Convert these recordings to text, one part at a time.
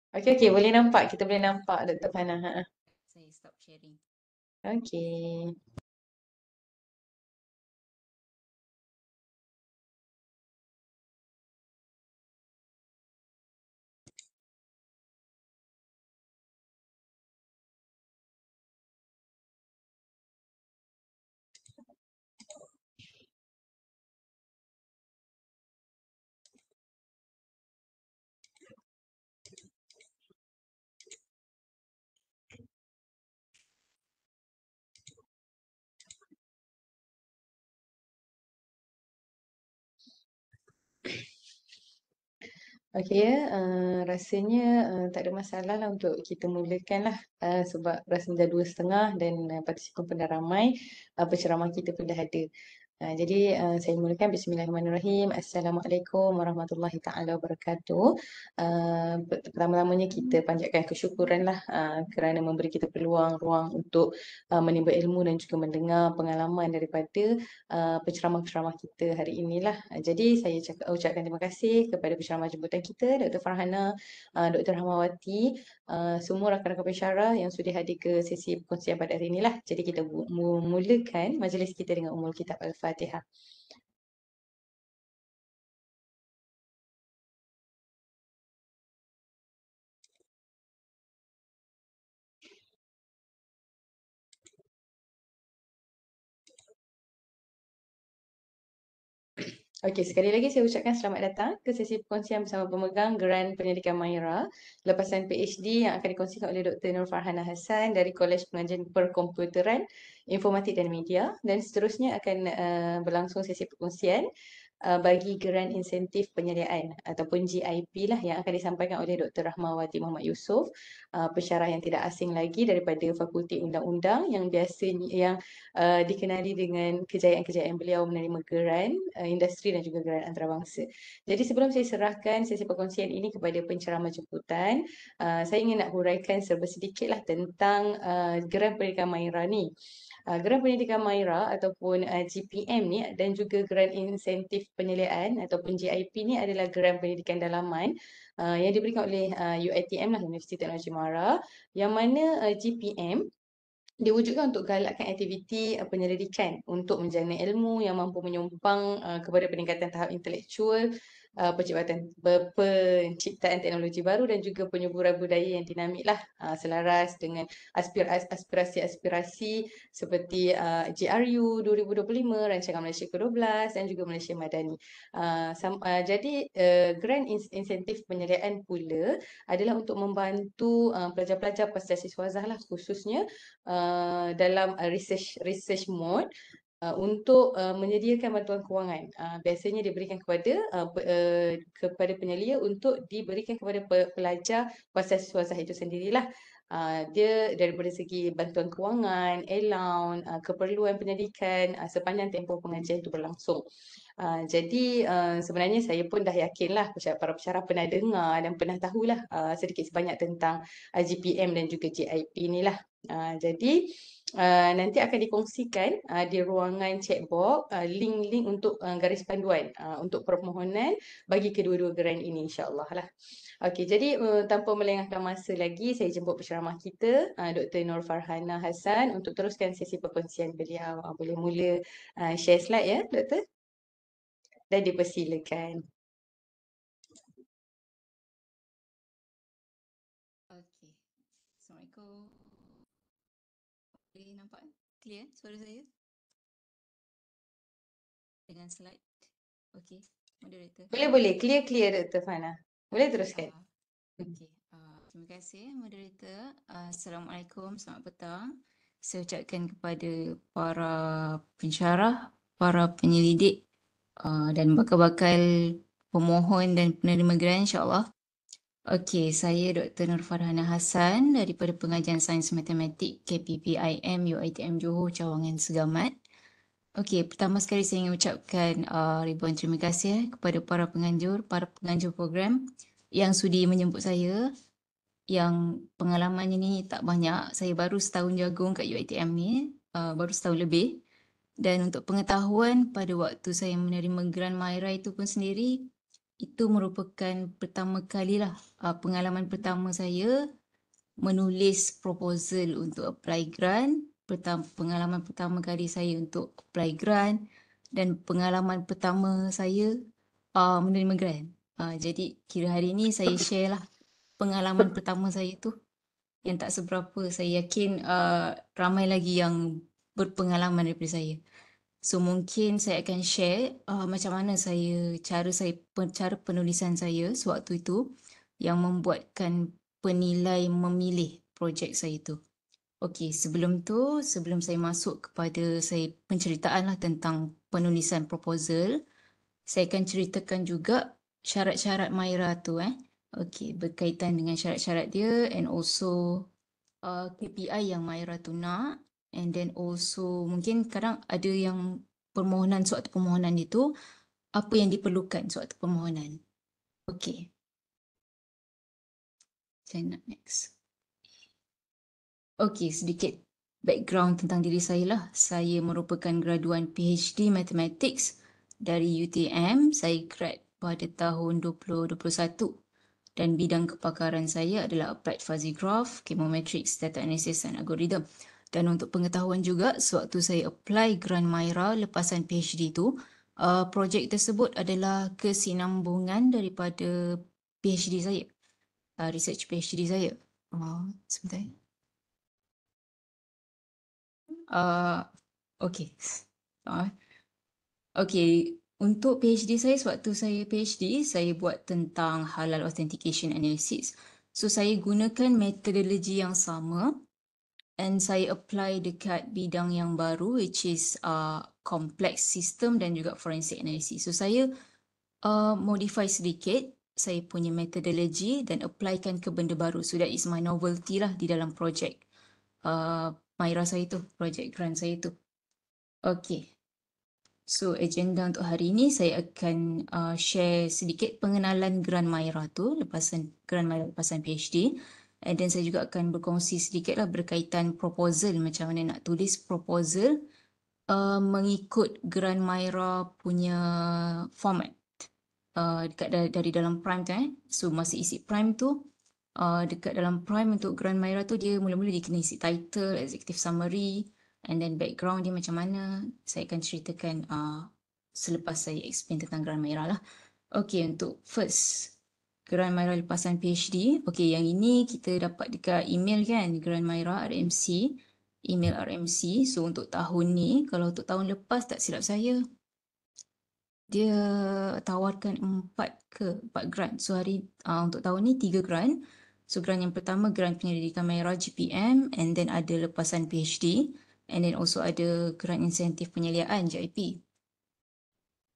Okey, okey, boleh nampak. Kita boleh nampak Dr. Fana. Ha. Saya stop sharing. Okey. Okey ya, rasanya tak ada masalah lah untuk kita mulakan lah, sebab rasanya dah 2.30 dan partisipan pun dah ramai, penceramah kita pun dah ada. Jadi saya mulakan Bismillahirrahmanirrahim. Assalamualaikum warahmatullahi taala wabarakatuh. Pertama-tamanya kita panjatkan kesyukuran lah kerana memberi kita peluang ruang untuk menimba ilmu dan juga mendengar pengalaman daripada penceramah-penceramah kita hari inilah. Jadi saya ucapkan terima kasih kepada penceramah jemputan kita, Dr. Farhana, Dr. Rahmawati, semua rakan-rakan pensyarah yang sudah hadir ke sesi perkongsian pada hari inilah. Jadi kita mulakan majlis kita dengan Ummul Kitab Al-Fatihah. Okey, sekali lagi saya ucapkan selamat datang ke sesi perkongsian bersama pemegang Geran Penyelidikan Mahira lepasan PhD yang akan dikongsikan oleh Dr. Nur Farhana Hassan dari Kolej Pengajian Perkomputeran, Informatik dan Media, dan seterusnya akan berlangsung sesi perkongsian bagi Geran Insentif Penyediaan ataupun GIP lah yang akan disampaikan oleh Dr. Rahmawati Muhammad Yusof, pensyarah yang tidak asing lagi daripada Fakulti Undang-Undang yang biasanya dikenali dengan kejayaan-kejayaan beliau menerima geran industri dan juga geran antarabangsa. Jadi sebelum saya serahkan sesi perkongsian ini kepada penceramah jemputan, saya ingin nak huraikan serba sedikitlah tentang geran pendidikan Mahira ni. Geran Pendidikan Mahira ataupun GPM ni dan juga Geran Insentif Penyeliaan ataupun GIP ni adalah geran pendidikan dalaman yang diberikan oleh UiTM lah, Universiti Teknologi Mahara, yang mana GPM diwujudkan untuk galakkan aktiviti penyelidikan untuk menjana ilmu yang mampu menyumbang kepada peningkatan tahap intelektual, penciptaan teknologi baru dan juga penyuburan budaya yang dinamik lah, selaras dengan aspirasi-aspirasi seperti GRU 2025, Rancangan Malaysia ke-12 dan juga Malaysia Madani. Jadi grant insentif penyediaan pula adalah untuk membantu pelajar-pelajar pasca siswazah lah, khususnya dalam research mode untuk menyediakan bantuan kewangan. Biasanya diberikan kepada penyelia untuk diberikan kepada pelajar pasal siswazah itu sendirilah. Dia daripada segi bantuan kewangan, allowance, keperluan pendidikan sepanjang tempoh pengajian itu berlangsung. Jadi sebenarnya saya pun dah yakinlah para pensyarah pernah dengar dan pernah tahulah sedikit sebanyak tentang GPM dan juga GIP ni lah. Jadi nanti akan dikongsikan di ruangan chatbox link-link untuk garis panduan untuk permohonan bagi kedua-dua geran ini, insya-Allah lah. Okey, jadi tanpa melengahkan masa lagi, saya jemput penceramah kita Dr. Nur Farhana Hassan untuk teruskan sesi perkongsian beliau. Boleh mula share slide ya, Doktor? Dan dipersilakan. Okey. Assalamualaikum. Boleh nampak clear suara saya dengan slide? Okey, moderator. Boleh, boleh. Clear, Dr. Fana. Boleh Okey, teruskan. okey. Terima kasih moderator. Assalamualaikum, selamat petang. Saya ucapkan kepada para pensyarah, para penyelidik dan bakal-bakal pemohon dan penerima geran insya-Allah. Okey, saya Dr. Nur Farhana Hassan daripada Pengajian Sains Matematik KPPIM UiTM Johor Cawangan Segamat. Okey, pertama sekali saya ingin ucapkan ribuan terima kasih kepada para penganjur program yang sudi menjemput saya, yang pengalamannya ni tak banyak. Saya baru setahun jagung kat UiTM ni, baru setahun lebih. Dan untuk pengetahuan, pada waktu saya menerima geran Mahira itu pun sendiri, itu merupakan pertama kalilah pengalaman pertama saya menulis proposal untuk apply grant, pengalaman pertama kali saya untuk apply grant dan pengalaman pertama saya menerima grant. Jadi kira hari ini saya share lah pengalaman pertama saya tu yang tak seberapa. Saya yakin ramai lagi yang berpengalaman daripada saya. So mungkin saya akan share macam mana cara penulisan saya sewaktu itu yang membuatkan penilai memilih projek saya itu. Okey, sebelum saya masuk kepada penceritaan lah tentang penulisan proposal, saya akan ceritakan juga syarat-syarat MyRA tu Okey, berkaitan dengan syarat-syarat dia and also KPI yang MyRA tu nak, and then also mungkin kadang ada yang sewaktu permohonan itu apa yang diperlukan sewaktu permohonan. Okey, saya nak next. Okey, sedikit background tentang diri saya lah. Saya merupakan graduan PhD Mathematics dari UTM. Saya grad pada tahun 2021 dan bidang kepakaran saya adalah Applied Fuzzy Graph, Chemometrics, Data Analysis dan Algorithm. Dan untuk pengetahuan juga, sewaktu saya apply grant MyRA lepasan PhD itu, projek tersebut adalah kesinambungan daripada PhD saya, research PhD saya. Sebentar. Okey. Okey, untuk PhD saya, sewaktu saya PhD, saya buat tentang halal authentication analysis. So, saya gunakan metodologi yang sama and saya apply dekat bidang yang baru which is complex system dan juga forensic analysis. So, saya modify sedikit saya punya metodologi dan applykan ke benda baru. So, that is my novelty lah di dalam projek MyRA saya tu, projek grant saya tu. Okey. So, agenda untuk hari ini saya akan share sedikit pengenalan grant MyRA tu, grant MyRA lepasan PhD. And then saya juga akan berkongsi sedikit lah berkaitan proposal, macam mana nak tulis proposal mengikut grant MyRA punya format. Dekat dari dalam Prime tu So, masa isi Prime tu, dekat dalam Prime untuk grant MyRA tu dia mula-mula dia kena isi title, executive summary, and then background dia macam mana. Saya akan ceritakan selepas saya explain tentang grant MyRA lah. Okey, untuk first grant MyRA lepasan PhD. Okey, yang ini kita dapat dekat email kan, grant MyRA RMC, email RMC. So untuk tahun ni, kalau untuk tahun lepas tak silap saya, dia tawarkan 4 grant. So untuk tahun ni 3 grant. So grant yang pertama grant penyelidikan MyRA GPM, and then ada lepasan PhD, and then also ada grant insentif penyeliaan JIP.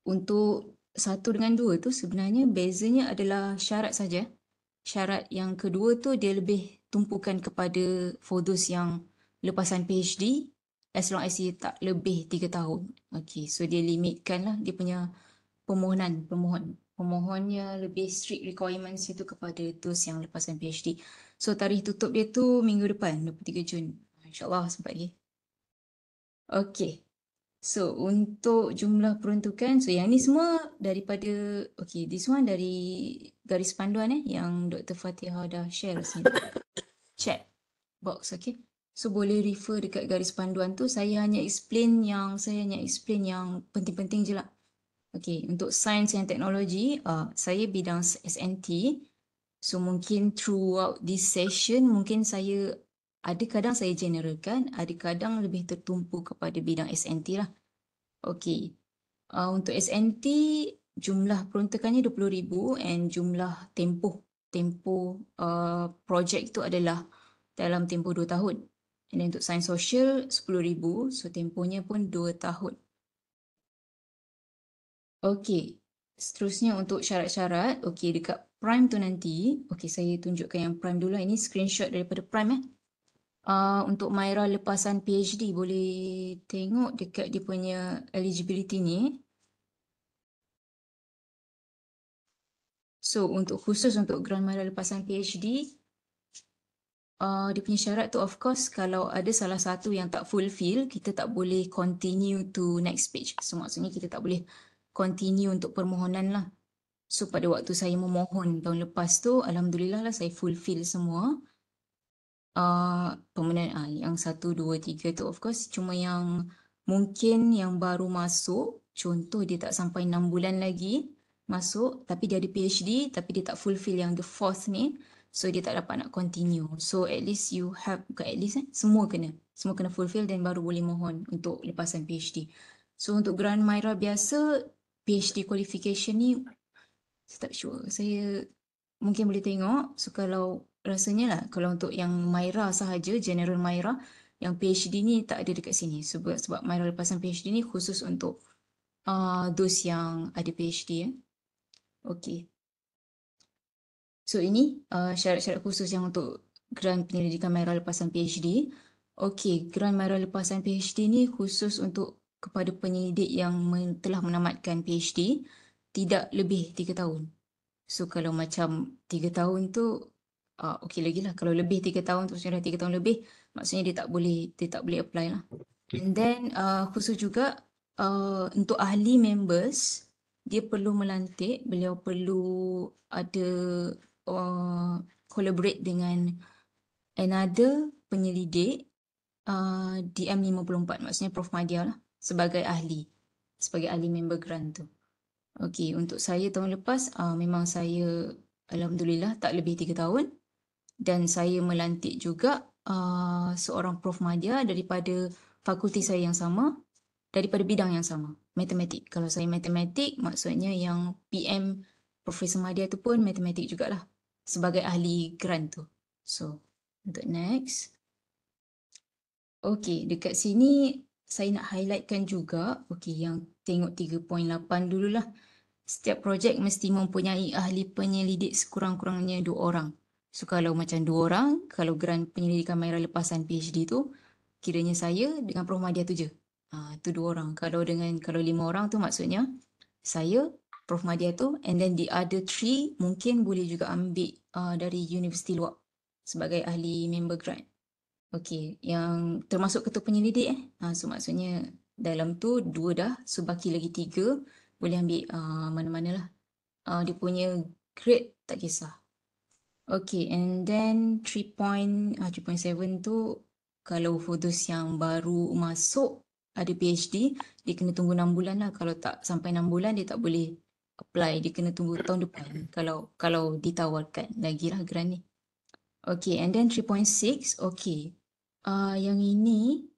Untuk 1 dengan 2 tu sebenarnya bezanya adalah syarat saja. Syarat yang kedua tu dia lebih tumpukan kepada for those yang lepasan PhD as long as dia tak lebih 3 tahun. Okay, so dia limitkan lah dia punya pemohonnya lebih strict requirements itu kepada those yang lepasan PhD. So tarikh tutup dia tu minggu depan, 23 Jun. InsyaAllah sempat lagi. Okay. So untuk jumlah peruntukan, so yang ni semua daripada, okay, this one dari garis panduan yang Dr. Fatihah dah share sini. Chat box, okay. So boleh refer dekat garis panduan tu, saya hanya explain yang penting-penting je lah. Okay, untuk sains dan teknologi, saya bidang SNT. So mungkin throughout this session, mungkin ada kadang saya generalkan, ada kadang lebih tertumpu kepada bidang SNT lah. Okey. Untuk SNT, jumlah peruntukannya 20,000 and jumlah tempoh projek itu adalah dalam tempoh 2 tahun. And then untuk sains sosial 10,000, so tempohnya pun 2 tahun. Okey. Seterusnya untuk syarat-syarat, okey dekat Prime tu nanti, okey saya tunjukkan yang Prime dulu. Ini screenshot daripada Prime untuk MyRA lepasan PhD, boleh tengok dekat dia punya eligibility ni. So khusus untuk grant MyRA lepasan PhD, dia punya syarat tu of course kalau ada salah satu yang tak fulfill, kita tak boleh continue to next page. So maksudnya kita tak boleh continue untuk permohonan lah. So pada waktu saya memohon tahun lepas tu, alhamdulillah lah saya fulfill semua. Permanent yang 1, 2, 3 tu of course, cuma yang mungkin yang baru masuk, contoh dia tak sampai 6 bulan lagi masuk, tapi dia ada PhD tapi dia tak fulfill yang the fourth ni, so dia tak dapat nak continue. So at least you have, bukan at least semua kena fulfill dan baru boleh mohon untuk lepasan PhD. So untuk Grant Myra biasa, PhD qualification ni saya tak sure, saya mungkin boleh tengok. So kalau rasanya lah, kalau untuk yang Myra sahaja, General Myra, yang PhD ni tak ada dekat sini. Sebab Myra lepasan PhD ni khusus untuk those yang ada PhD. Okay. So ini syarat-syarat khusus yang untuk grant penyelidikan Myra lepasan PhD. Okay, grant Myra lepasan PhD ni khusus untuk kepada penyelidik yang telah menamatkan PhD tidak lebih 3 tahun. So kalau macam 3 tahun tu okey lagi lah. Kalau lebih 3 tahun tu maksudnya dah 3 tahun lebih, maksudnya dia tak boleh apply lah. And then khusus juga untuk ahli members, dia perlu melantik, beliau perlu ada collaborate dengan another penyelidik DM54, maksudnya Prof Madia lah, sebagai ahli member grant tu. Okey, untuk saya tahun lepas memang saya alhamdulillah tak lebih 3 tahun dan saya melantik juga seorang Prof Madia daripada fakulti saya yang sama, daripada bidang yang sama, matematik. Kalau saya matematik, maksudnya yang PM Profesor Madia tu pun matematik jugalah sebagai ahli grant tu. So, untuk next. Okey, dekat sini saya nak highlightkan juga, okey, yang tengok 3.8 dululah. Setiap projek mesti mempunyai ahli penyelidik sekurang-kurangnya 2 orang. So kalau macam 2 orang, kalau grant penyelidikan Myra lepasan PhD tu, kiranya saya dengan Prof Madia tu je. Tu 2 orang. Kalau 5 orang tu maksudnya saya, Prof Madia tu, and then the other 3 mungkin boleh juga ambil dari universiti luar sebagai ahli member grant. Okey, yang termasuk ketua penyelidik so maksudnya dalam tu 2 dah, so baki lagi 3 boleh ambil mana-mana lah. Dia punya grade tak kisah. Okay, and then 3.7 tu kalau for those yang baru masuk ada PhD, dia kena tunggu 6 bulan lah. Kalau tak sampai 6 bulan dia tak boleh apply, dia kena tunggu tahun depan kalau ditawarkan lagi lah grant ni. Okay, and then 3.6, okay. Yang ini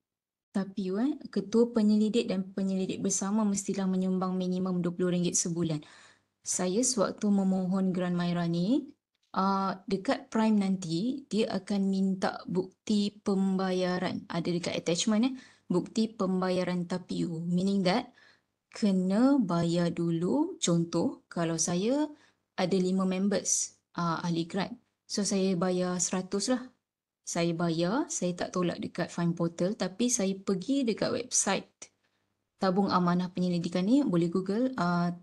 tapi ketua penyelidik dan penyelidik bersama mestilah menyumbang minimum RM20 sebulan. Saya sewaktu memohon grant Myra ni, dekat Prime nanti dia akan minta bukti pembayaran. Ada dekat attachment bukti pembayaran TAPIU. Meaning that kena bayar dulu. Contoh, kalau saya ada 5 members ahli grant. So saya bayar 100 lah. Saya bayar, saya tak tolak dekat Fine Portal tapi saya pergi dekat website Tabung Amanah Penyelidikan ni, boleh Google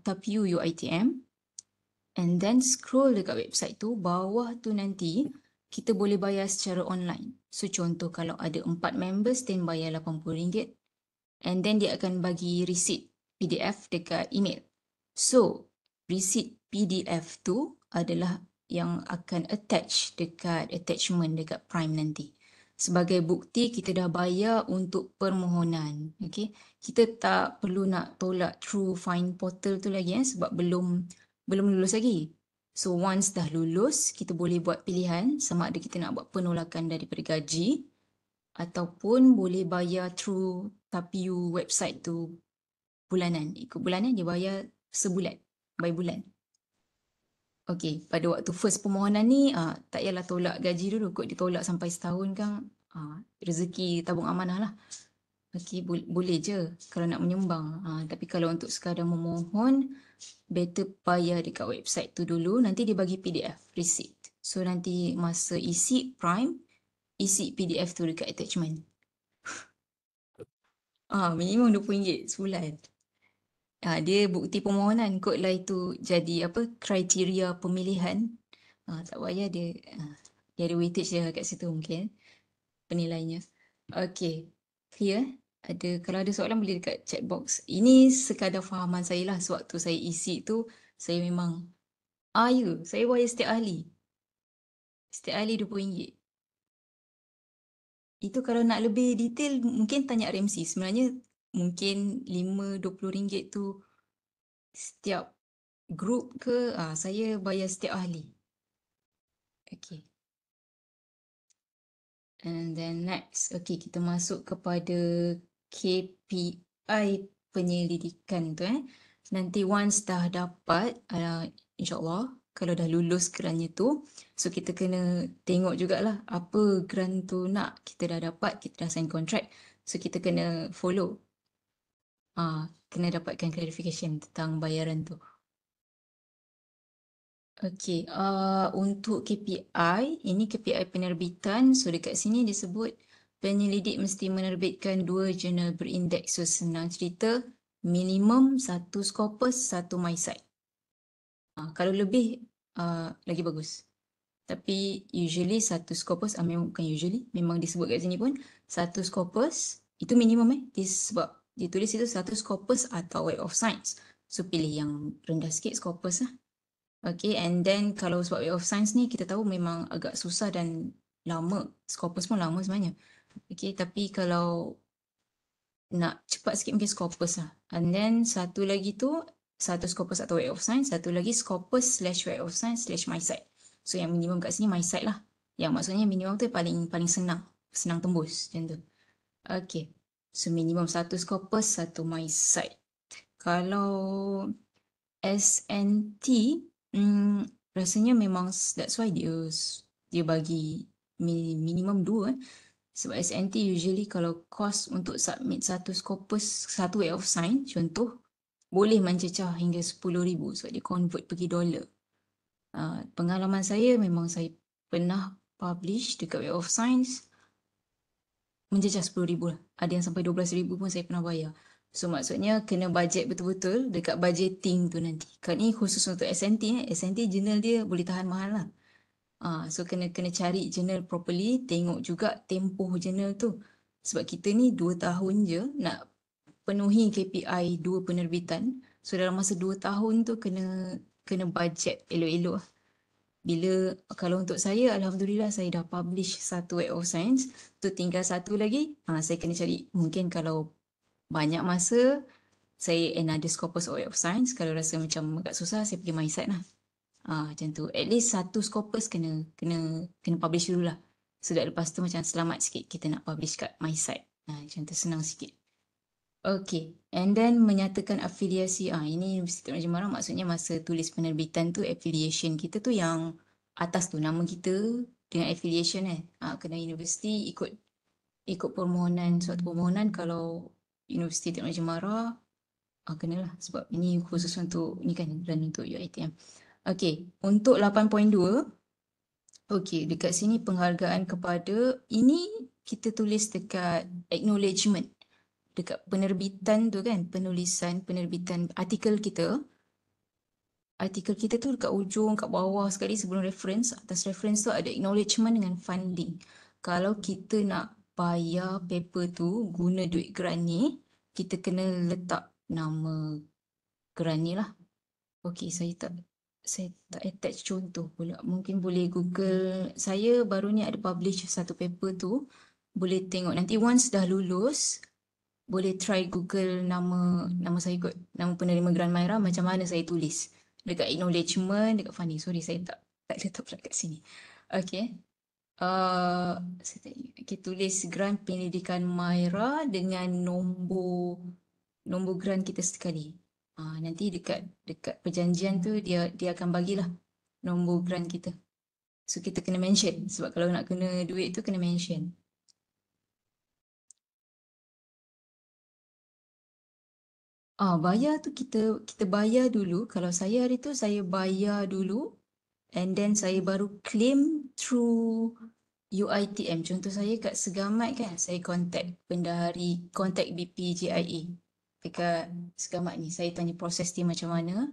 TAPIU UiTM and then scroll dekat website tu, bawah tu nanti kita boleh bayar secara online. So contoh kalau ada 4 members then bayar RM80 and then dia akan bagi receipt PDF dekat email. So receipt PDF tu adalah yang akan attach dekat attachment dekat Prime nanti. Sebagai bukti kita dah bayar untuk permohonan. Okay? Kita tak perlu nak tolak through Fine Portal tu lagi sebab belum lulus lagi. So once dah lulus, kita boleh buat pilihan sama ada kita nak buat penolakan daripada gaji ataupun boleh bayar through TAPIU website tu bulanan. Ikut bulanan dia bayar sebulan, by bulan. Okey, pada waktu first permohonan ni tak payahlah tolak gaji dulu, kot ditolak sampai setahun kan rezeki tabung amanah lah. Okey, boleh je kalau nak menyumbang. Tapi kalau untuk sekadar memohon, better bayar dekat website tu dulu, nanti dia bagi PDF receipt. So nanti masa isi Prime, isi PDF tu dekat attachment. Minimum RM20 sebulan. Dia bukti permohonan kot lah itu jadi kriteria pemilihan. Tak payah dia ada weightage dia kat situ mungkin penilaiannya. Okay, clear? Kalau ada soalan boleh dekat chat box. Ini sekadar fahaman saya lah, sewaktu saya isi tu saya memang Ya, saya bayar setiap ahli. Setiap ahli RM20. Itu kalau nak lebih detail mungkin tanya RMC. Sebenarnya mungkin RM5-20 tu setiap group ke, saya bayar setiap ahli. Okay. And then next, okay, kita masuk kepada KPI penyelidikan tu. Nanti once dah dapat, insyaAllah, kalau dah lulus grantnya tu, so kita kena tengok jugalah apa grant tu nak. Kita dah dapat, kita dah sign contract. So kita kena follow. Kena dapatkan clarification tentang bayaran tu. Okay, untuk KPI, ini KPI penerbitan. So dekat sini disebut penyelidik mesti menerbitkan 2 jurnal berindeks. So senang cerita, minimum 1 Scopus, 1 MySite. Kalau lebih, lagi bagus. Tapi usually 1 Scopus, memang bukan usually, memang disebut kat sini pun, 1 Scopus, itu minimum sebab ditulis itu 1 Scopus atau Web of Science. So pilih yang rendah sikit Scopus lah. Okay, and then kalau sebab Web of Science ni kita tahu memang agak susah dan lama. Scopus pun lama sebenarnya. Okay, tapi kalau nak cepat sikit mungkin Scopus lah. And then satu lagi tu, satu Scopus atau Web of Science, satu lagi Scopus/Web of Science/ MySite. So yang minimum kat sini MySite lah. Yang maksudnya minimum tu paling senang. Senang tembus macam tu. Okay, so minimum satu Scopus, satu MySite. Kalau SNT, rasanya memang that's why dia bagi minimum 2. Sebab SNT usually kalau cost untuk submit satu Scopus, satu Web of Science contoh, boleh mencecah hingga 10,000 sebab dia convert pergi dolar. Pengalaman saya memang saya pernah publish dekat Web of Science mencecah 10,000 lah. Ada yang sampai 12,000 pun saya pernah bayar. So maksudnya kena budget betul-betul dekat budgeting tu nanti. Kan ni khusus untuk SNT. SNT journal dia boleh tahan mahal lah. So kena cari journal properly. Tengok juga tempoh journal tu. Sebab kita ni 2 tahun je nak penuhi KPI 2 penerbitan. So dalam masa 2 tahun tu kena budget elok-elok lah. Bila kalau untuk saya, Alhamdulillah saya dah publish satu Web of Science. Tu tinggal satu lagi. Saya kena cari. Mungkin kalau banyak masa, saya another Scopus Web of Science. Kalau rasa macam agak susah, saya pergi MySite lah. Macam tu. At least satu Scopus kena publish dulu lah. So dah lepas tu macam selamat sikit kita nak publish kat MySite. Macam tu senang sikit. Okay, and then menyatakan afiliasi. Ini Universiti Tan Najib Mahara maksudnya masa tulis penerbitan tu affiliation kita tu yang atas tu nama kita dengan affiliation kena universiti ikut permohonan suatu permohonan. Kalau Universiti Tan Najib Mahara kenalah sebab ini khusus untuk ni kan dan untuk UiTM. Okay, untuk 8.2 okay, dekat sini penghargaan kepada ini kita tulis dekat acknowledgement. Dekat penerbitan tu kan, penerbitan artikel kita tu dekat ujung, kat bawah sekali sebelum reference, atas reference tu ada acknowledgement dengan funding. Kalau kita nak bayar paper tu guna duit grant ni, kita kena letak nama grant ni lah. Okay, saya tak attach contoh pula. Mungkin boleh Google. Saya baru ni ada publish satu paper tu. Boleh tengok nanti once dah lulus, boleh try Google nama saya kot, nama penerima Grant Myra macam mana saya tulis. Dekat acknowledgement, dekat funding. Sorry, saya tak letak pula kat sini. Okay. Saya tulis Grant Penyelidikan Myra dengan nombor grant kita sekali. Nanti dekat perjanjian tu dia akan bagilah nombor grant kita. So kita kena mention sebab kalau nak kena duit tu kena mention. Bayar tu kita bayar dulu. Kalau saya hari tu saya bayar dulu and then saya baru claim through UiTM. Contoh saya kat Segamat kan, saya contact BPJIA dekat Segamat ni. Saya tanya proses dia macam mana.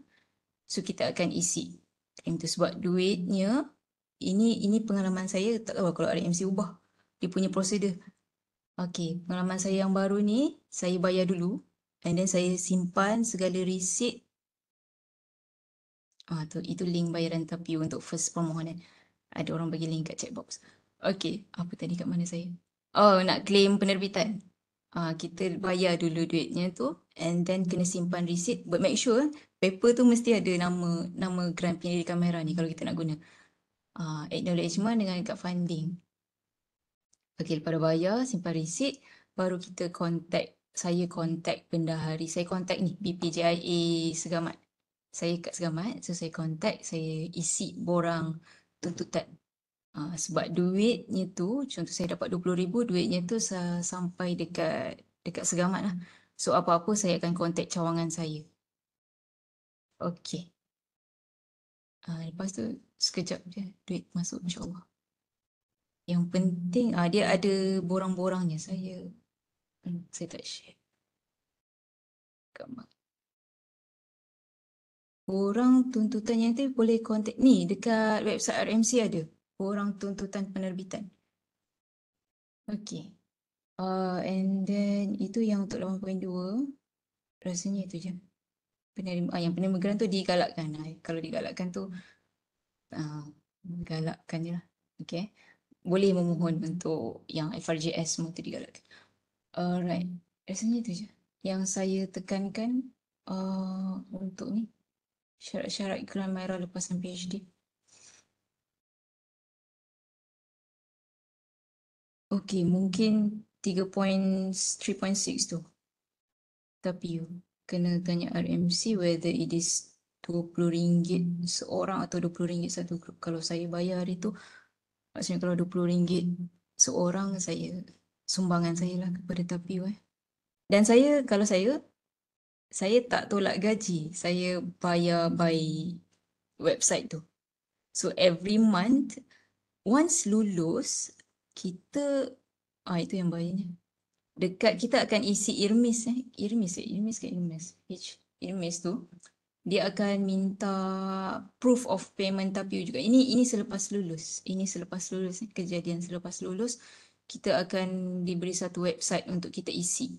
So kita akan isi claim tu sebab duitnya ini pengalaman saya, tak tahu kalau RMC ubah dia punya prosedur. Okay, pengalaman saya yang baru ni saya bayar dulu. And then saya simpan segala receipt Itu link bayaran tapi untuk first permohonan. Ada orang bagi link kat chat box. Okay, apa tadi kat mana saya? Oh, nak claim penerbitan. Kita bayar dulu duitnya tu and then kena simpan receipt. But make sure paper tu mesti ada nama grant penyelidikan merah ni kalau kita nak guna. Acknowledgement dengan kad funding. Okay, lepas dah bayar, simpan receipt, baru kita saya contact bendahari. Saya contact ni, BPJIA Segamat. Saya kat Segamat, so saya contact, saya isi borang tuntutan. Sebab duitnya tu, contoh saya dapat 20,000, duitnya tu sampai dekat Segamat lah. So apa-apa saya akan contact cawangan saya. Okay. Lepas tu sekejap je duit masuk insyaAllah. Yang penting dia ada borang-borangnya. Saya tak share. Gambar. Borang tuntutan yang tu boleh contact ni dekat website RMC ada. Borang tuntutan penerbitan. Okay. And then itu yang untuk 8.2. Rasanya itu je. Yang penerima grant tu digalakkan. Kalau digalakkan tu galakkan je lah. Okay. Boleh memohon untuk yang FRJS semua tu digalakkan. Alright. Rasanya itu je. Yang saya tekankan untuk ni syarat-syarat Grant Myra lepasan PhD. Okay, mungkin 3.6 tu. Tapi you kena tanya RMC whether it is RM20 seorang atau RM20 satu grup. Kalau saya bayar hari tu, maksudnya kalau RM20 seorang, sumbangan saya lah kepada Tapiu. Dan kalau saya tak tolak gaji. Saya bayar by website tu. So every month, once lulus, kita, itu yang bayarnya. Dekat kita akan isi IRMIS. IRMIS tu, dia akan minta proof of payment Tapiu juga. Ini selepas lulus. Kejadian selepas lulus, kita akan diberi satu website untuk kita isi.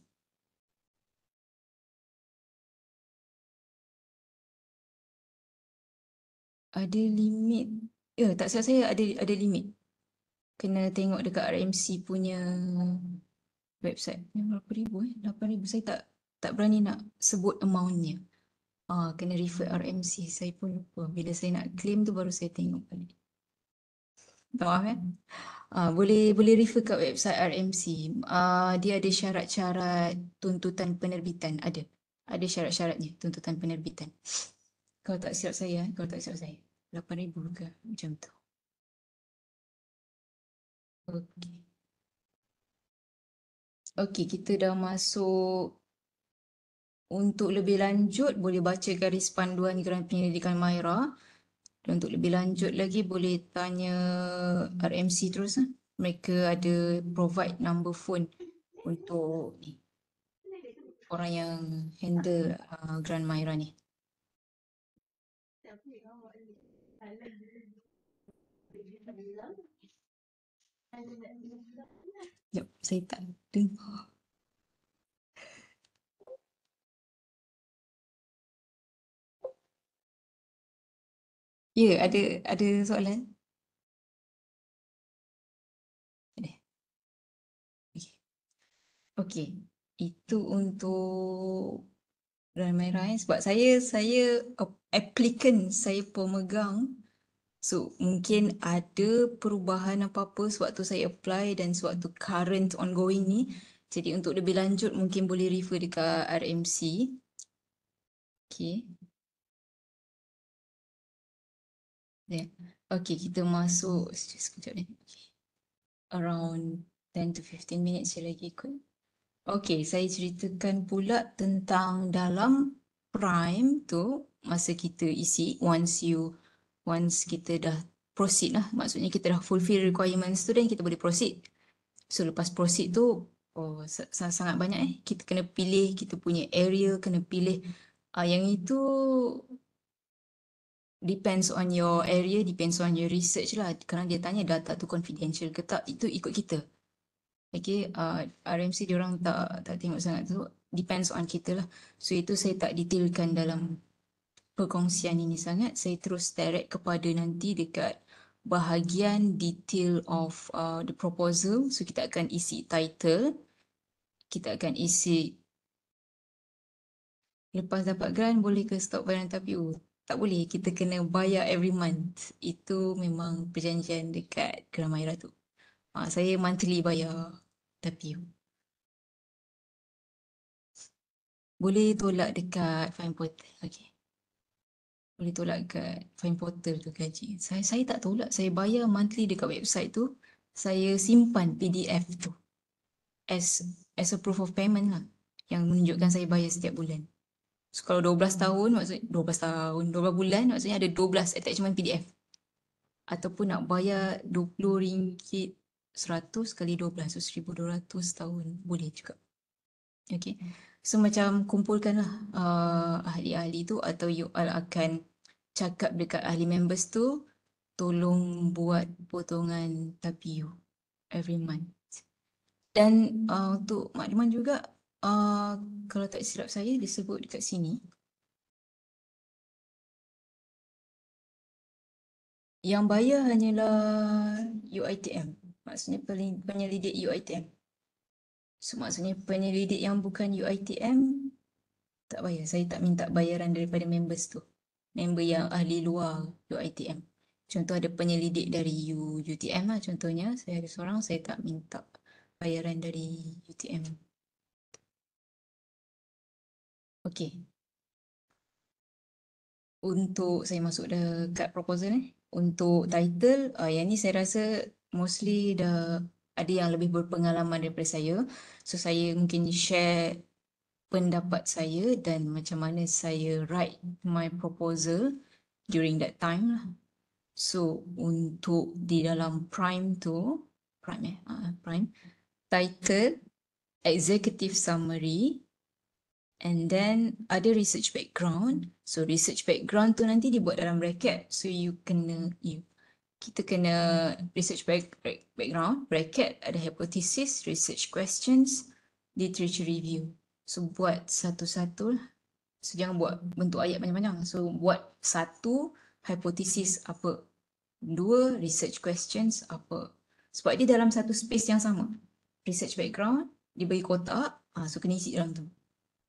Ada limit. Tak salah saya ada limit. Kena tengok dekat RMC punya website. Berapa ribu 8,000. Saya tak berani nak sebut amountnya. Kena refer RMC. Saya pun lupa. Bila saya nak claim tu baru saya tengok balik. Maaf boleh refer kat website RMC. Dia ada syarat-syarat tuntutan penerbitan. Ada syarat-syaratnya tuntutan penerbitan. Kalau tak silap saya 8,000 ke macam tu. Okey, kita dah masuk. Untuk lebih lanjut boleh baca garis panduan Grant Penyelidikan Myra. Dan untuk lebih lanjut lagi boleh tanya RMC terus. Mereka ada provide number phone untuk orang yang handle Grant Myra ni. Sekejap, saya tak dengar. Ya, ada soalan? Ada. Okey. Itu untuk Grant Myra sebab saya applicant, saya pemegang. So mungkin ada perubahan apa-apa sewaktu saya apply dan sewaktu current ongoing ni. Jadi untuk lebih lanjut mungkin boleh refer dekat RMC. Okay. Okay, kita masuk sekejap ni. Around 10 to 15 minutes je lagi kot. Okay, saya ceritakan pula tentang dalam prime tu masa kita isi once kita dah proceed lah. Maksudnya kita dah fulfill requirements tu dan kita boleh proceed. So lepas proceed tu sangat banyak kita kena pilih kita punya area, kena pilih yang itu depends on your area, depends on your research lah. Kerana dia tanya data tu confidential ke tak, itu ikut kita. Okay, RMC diorang tak tengok sangat tu, depends on kita lah. So itu saya tak detailkan dalam perkongsian ini sangat, saya terus direct kepada nanti dekat bahagian detail of the proposal. So kita akan isi title, kita akan isi lepas dapat grant boleh ke stop bayaran TAPIU? Tak boleh, kita kena bayar every month. Itu memang perjanjian dekat Geram Air Ratu. Saya monthly bayar TAPIU. Boleh tolak dekat Fine Portal. Okay. Boleh tolak dekat Fine Portal tu gaji. Saya tak tolak, saya bayar monthly dekat website tu. Saya simpan PDF tu as a proof of payment lah. Yang menunjukkan saya bayar setiap bulan. So kalau 12 tahun, maksudnya 12 tahun, 12 bulan, maksudnya ada 12 attachment PDF. Ataupun nak bayar RM20, 100 kali 12, so 1,200 tahun, boleh juga. Okay. So macam kumpulkanlah ahli-ahli tu, atau you all akan cakap dekat ahli members tu, tolong buat potongan TAPIU every month. Dan untuk makluman juga, kalau tak silap saya disebut dekat sini, yang bayar hanyalah UiTM, maksudnya penyelidik UiTM. So maksudnya penyelidik yang bukan UiTM tak bayar. Saya tak minta bayaran daripada members tu. Member yang ahli luar UiTM. Contoh ada penyelidik dari UTM lah contohnya. Saya ada seorang, saya tak minta bayaran dari UTM. Okay. Untuk saya masuk dekat proposal ni. Untuk title, yang ni saya rasa mostly dah ada yang lebih berpengalaman daripada saya. So saya mungkin share pendapat saya dan macam mana saya write my proposal during that time lah. So untuk di dalam prime tu, prime, title, executive summary, and then ada research background. So research background tu nanti dibuat dalam bracket. So kita kena research background, bracket, ada hypothesis, research questions, literature review. So buat satu-satu lah. So jangan buat bentuk ayat panjang-panjang. So buat satu hypothesis apa, dua research questions apa. Sebab dia dalam satu space yang sama. Research background, dia bagi kotak, so kena isi dalam tu.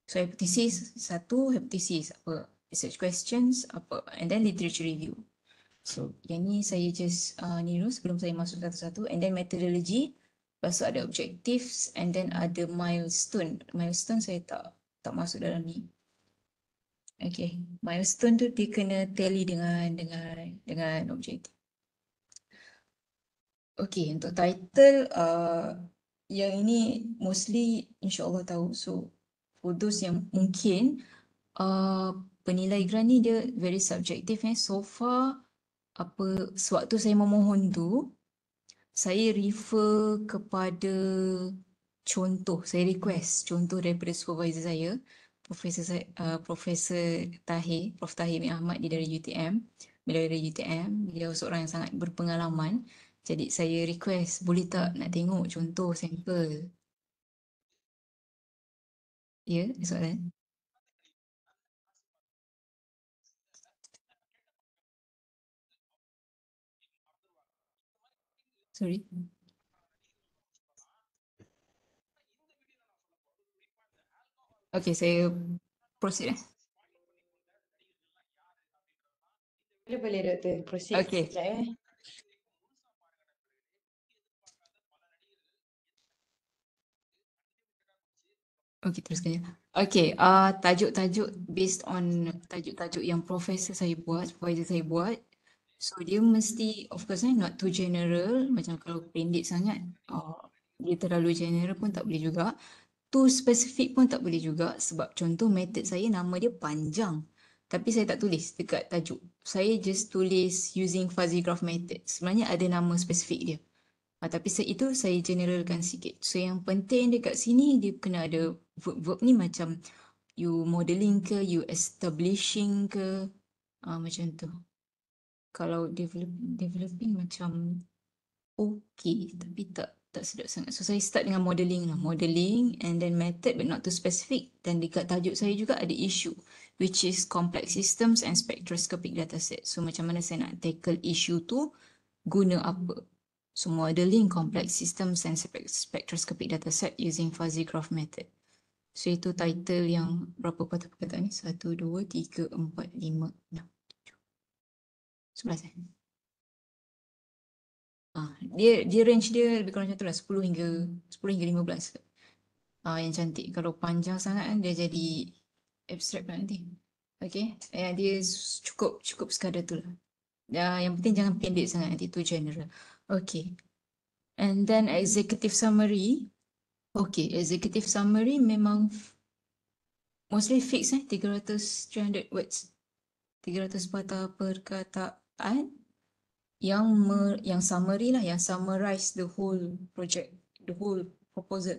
So hypothesis satu, hypothesis apa, research questions apa, and then literature review. So yang ni saya just niru sebelum saya masuk satu-satu. And then methodology, lepas tu ada objectives, and then ada milestone. Milestone saya tak masuk dalam ni. Okay, milestone tu dia kena tally dengan objektif. Okay, untuk title, yang ini mostly insyaAllah tahu. So for those yang mungkin penilai grant ni dia very subjective. So far, sewaktu saya memohon tu, saya refer kepada contoh, saya request contoh daripada supervisor saya, Profesor Tahir, Prof Tahir bin Ahmad, dia dari UTM. Beliau dari UTM, beliau seorang yang sangat berpengalaman. Jadi saya request, boleh tak nak tengok contoh sampel? Ya, soalan. Sorry. Okay, saya proceed. Boleh doktor, proceed Okay. sekejap . Okay, teruskan ya. Okay, tajuk-tajuk based on tajuk-tajuk yang profesor saya buat, supervisor saya buat. So dia mesti, of course not too general, macam kalau pendek sangat, dia terlalu general pun tak boleh juga. Too specific pun tak boleh juga, sebab contoh method saya nama dia panjang. Tapi saya tak tulis dekat tajuk. Saya just tulis using fuzzy graph method. Sebenarnya ada nama spesifik dia. Tapi itu saya generalkan sikit. So yang penting dekat sini dia kena ada verb-verb ni macam you modeling ke, you establishing ke, macam tu. Kalau developing macam okay, tapi tak tak sedap sangat. So saya start dengan modeling lah. Modeling and then method but not too specific. Dan dekat tajuk saya juga ada issue which is complex systems and spectroscopic dataset. So macam mana saya nak tackle issue tu, guna apa. So modeling complex systems and spectroscopic dataset using fuzzy graph method. So itu title yang berapa patah perkataan ni? 1, 2, 3, 4, 5, 6, 7, 11 dia range dia lebih kurang macam tu lah 10 hingga 15. Yang cantik. Kalau panjang sangat kan dia jadi abstract pula nanti. Okay. Dia cukup sekadar tu lah. Yang penting jangan pendek sangat, nanti tu general. Okay. And then executive summary. Okay, executive summary memang mostly fix 300 words. 300 patah perkataan yang summary lah, yang summarize the whole project, the whole proposal.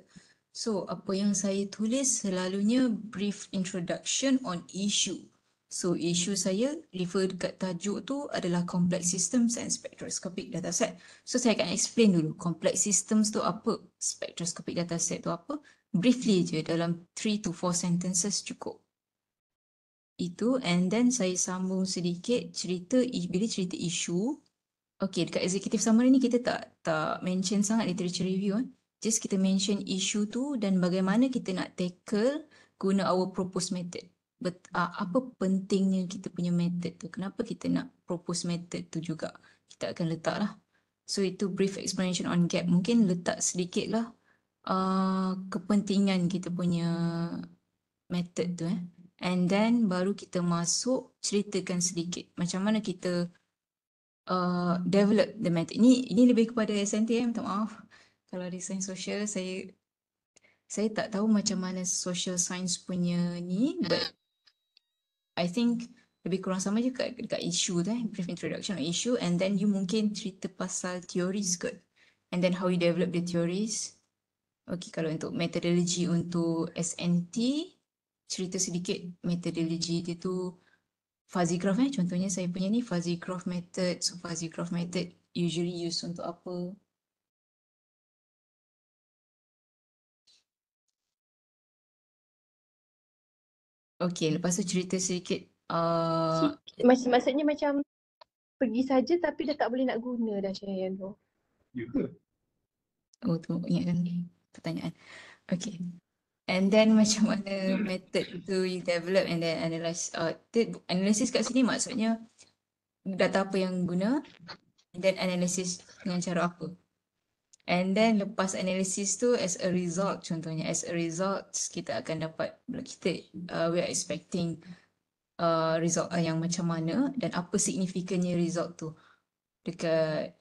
So, apa yang saya tulis selalunya brief introduction on issue. So, issue saya refer dekat tajuk tu adalah complex systems and spectroscopic dataset. So, saya akan explain dulu complex systems tu apa, spectroscopic dataset tu apa. Briefly je, dalam 3 to 4 sentences cukup. Itu, and then saya sambung sedikit bila cerita issue. Okay, dekat executive summary ni kita tak mention sangat literature review kan. Just kita mention issue tu dan bagaimana kita nak tackle guna our proposed method. Apa pentingnya kita punya method tu? Kenapa kita nak propose method tu juga? Kita akan letak lah. So itu brief explanation on gap. Mungkin letak sedikit lah kepentingan kita punya method tu. And then baru kita masuk ceritakan sedikit macam mana kita develop the method. Ini lebih kepada SNT, minta maaf. Kalau di sains sosial saya tak tahu macam mana social science punya ni, but I think lebih kurang sama je dekat issue tu, brief introduction on issue, and then you mungkin cerita pasal theories kot, and then how you develop the theories. Okay, kalau untuk methodology untuk SNT, cerita sedikit methodology dia tu fuzzy graph contohnya saya punya ni fuzzy graph method. So fuzzy graph method usually use untuk apa? Okay, lepas tu cerita sedikit Maksudnya macam pergi saja tapi dah tak boleh nak guna dah Syayan tu. oh tu ingatkan pertanyaan. Okay. And then macam mana method tu you develop and then analyze. Analysis kat sini maksudnya data apa yang guna and then analysis dengan cara apa. And then lepas analisis tu as a result, contohnya as a result kita akan dapat, we are expecting result yang macam mana dan apa signifikannya result tu dekat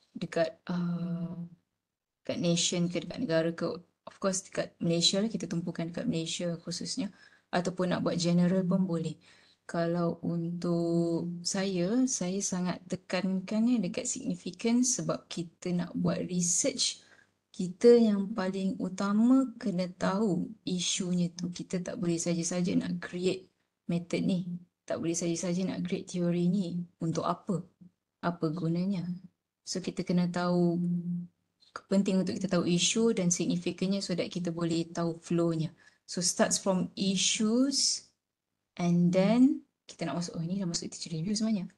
nation ke dekat negara ke. Of course dekat Malaysia lah, kita tumpukan dekat Malaysia khususnya, ataupun nak buat general pun boleh. Kalau untuk saya sangat tekankan dekat significance sebab kita nak buat research. Kita yang paling utama kena tahu isunya tu. Kita tak boleh saja-saja nak create method ni. Tak boleh saja-saja nak create teori ni. Untuk apa? Apa gunanya? So kita kena tahu, penting untuk kita tahu isu dan signifikannya so that kita boleh tahu flow-nya. So starts from issues and then kita nak masuk, ini dah masuk teacher review sebenarnya.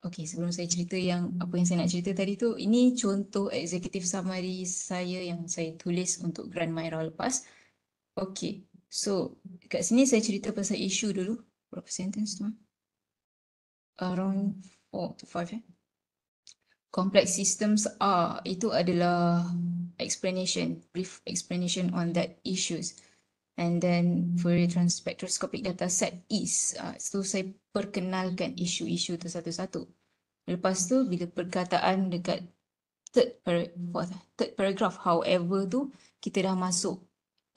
Okay, sebelum saya cerita apa yang saya nak cerita tadi tu, ini contoh executive summary saya yang saya tulis untuk Grant Myra lepas. Okay, so kat sini saya cerita pasal isu dulu. Berapa sentence tu? Around 4 to 5 Complex systems itu adalah explanation, brief explanation on that issues. And then Fourier spectroscopic data set is, so saya perkenalkan isu-isu tu satu-satu. Lepas tu bila perkataan dekat third paragraph however tu, kita dah masuk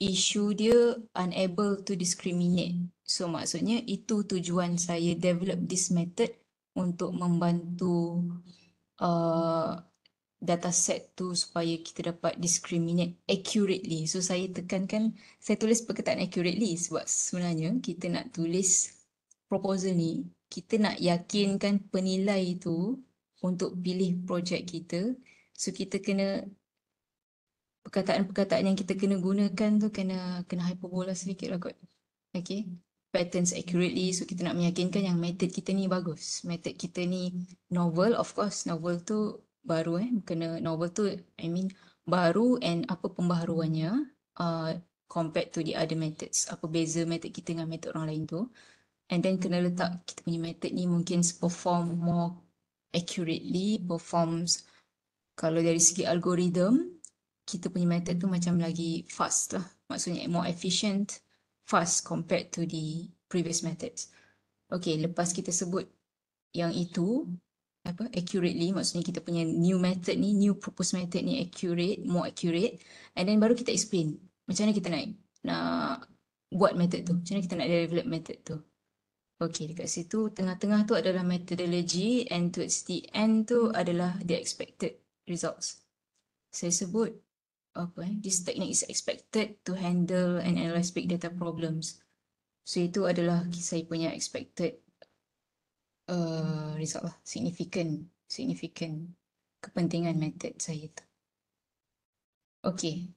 isu dia unable to discriminate. So maksudnya itu tujuan saya develop this method untuk membantu data set tu supaya kita dapat discriminate accurately. So saya tekankan, saya tulis perkataan accurately sebab sebenarnya kita nak tulis proposal ni, kita nak yakinkan penilai tu untuk pilih projek kita. So kita kena perkataan-perkataan yang kita kena gunakan tu kena hyperbola sedikit lah kot. Okay. Patterns accurately. So kita nak meyakinkan yang method kita ni bagus. Method kita ni novel, of course. Novel tu baru kena novel tu I mean baru, and apa pembaharuannya compared to the other methods. Apa beza method kita dengan method orang lain tu. And then kena letak kita punya method ni mungkin perform more accurately, performs kalau dari segi algorithm, kita punya method tu macam lagi fast lah. Maksudnya more efficient, fast compared to the previous methods. Okay, lepas kita sebut yang itu, accurately, maksudnya kita punya new method ni, new proposed method ni accurate, more accurate, and then baru kita explain macam mana kita nak buat method tu, macam mana kita nak develop method tu. Okay, dekat situ tengah-tengah tu adalah methodology, and towards the end tu adalah the expected results. Saya sebut this technique is expected to handle and analyze big data problems. So itu adalah saya punya expected result lah, significant kepentingan method saya tu. Okay,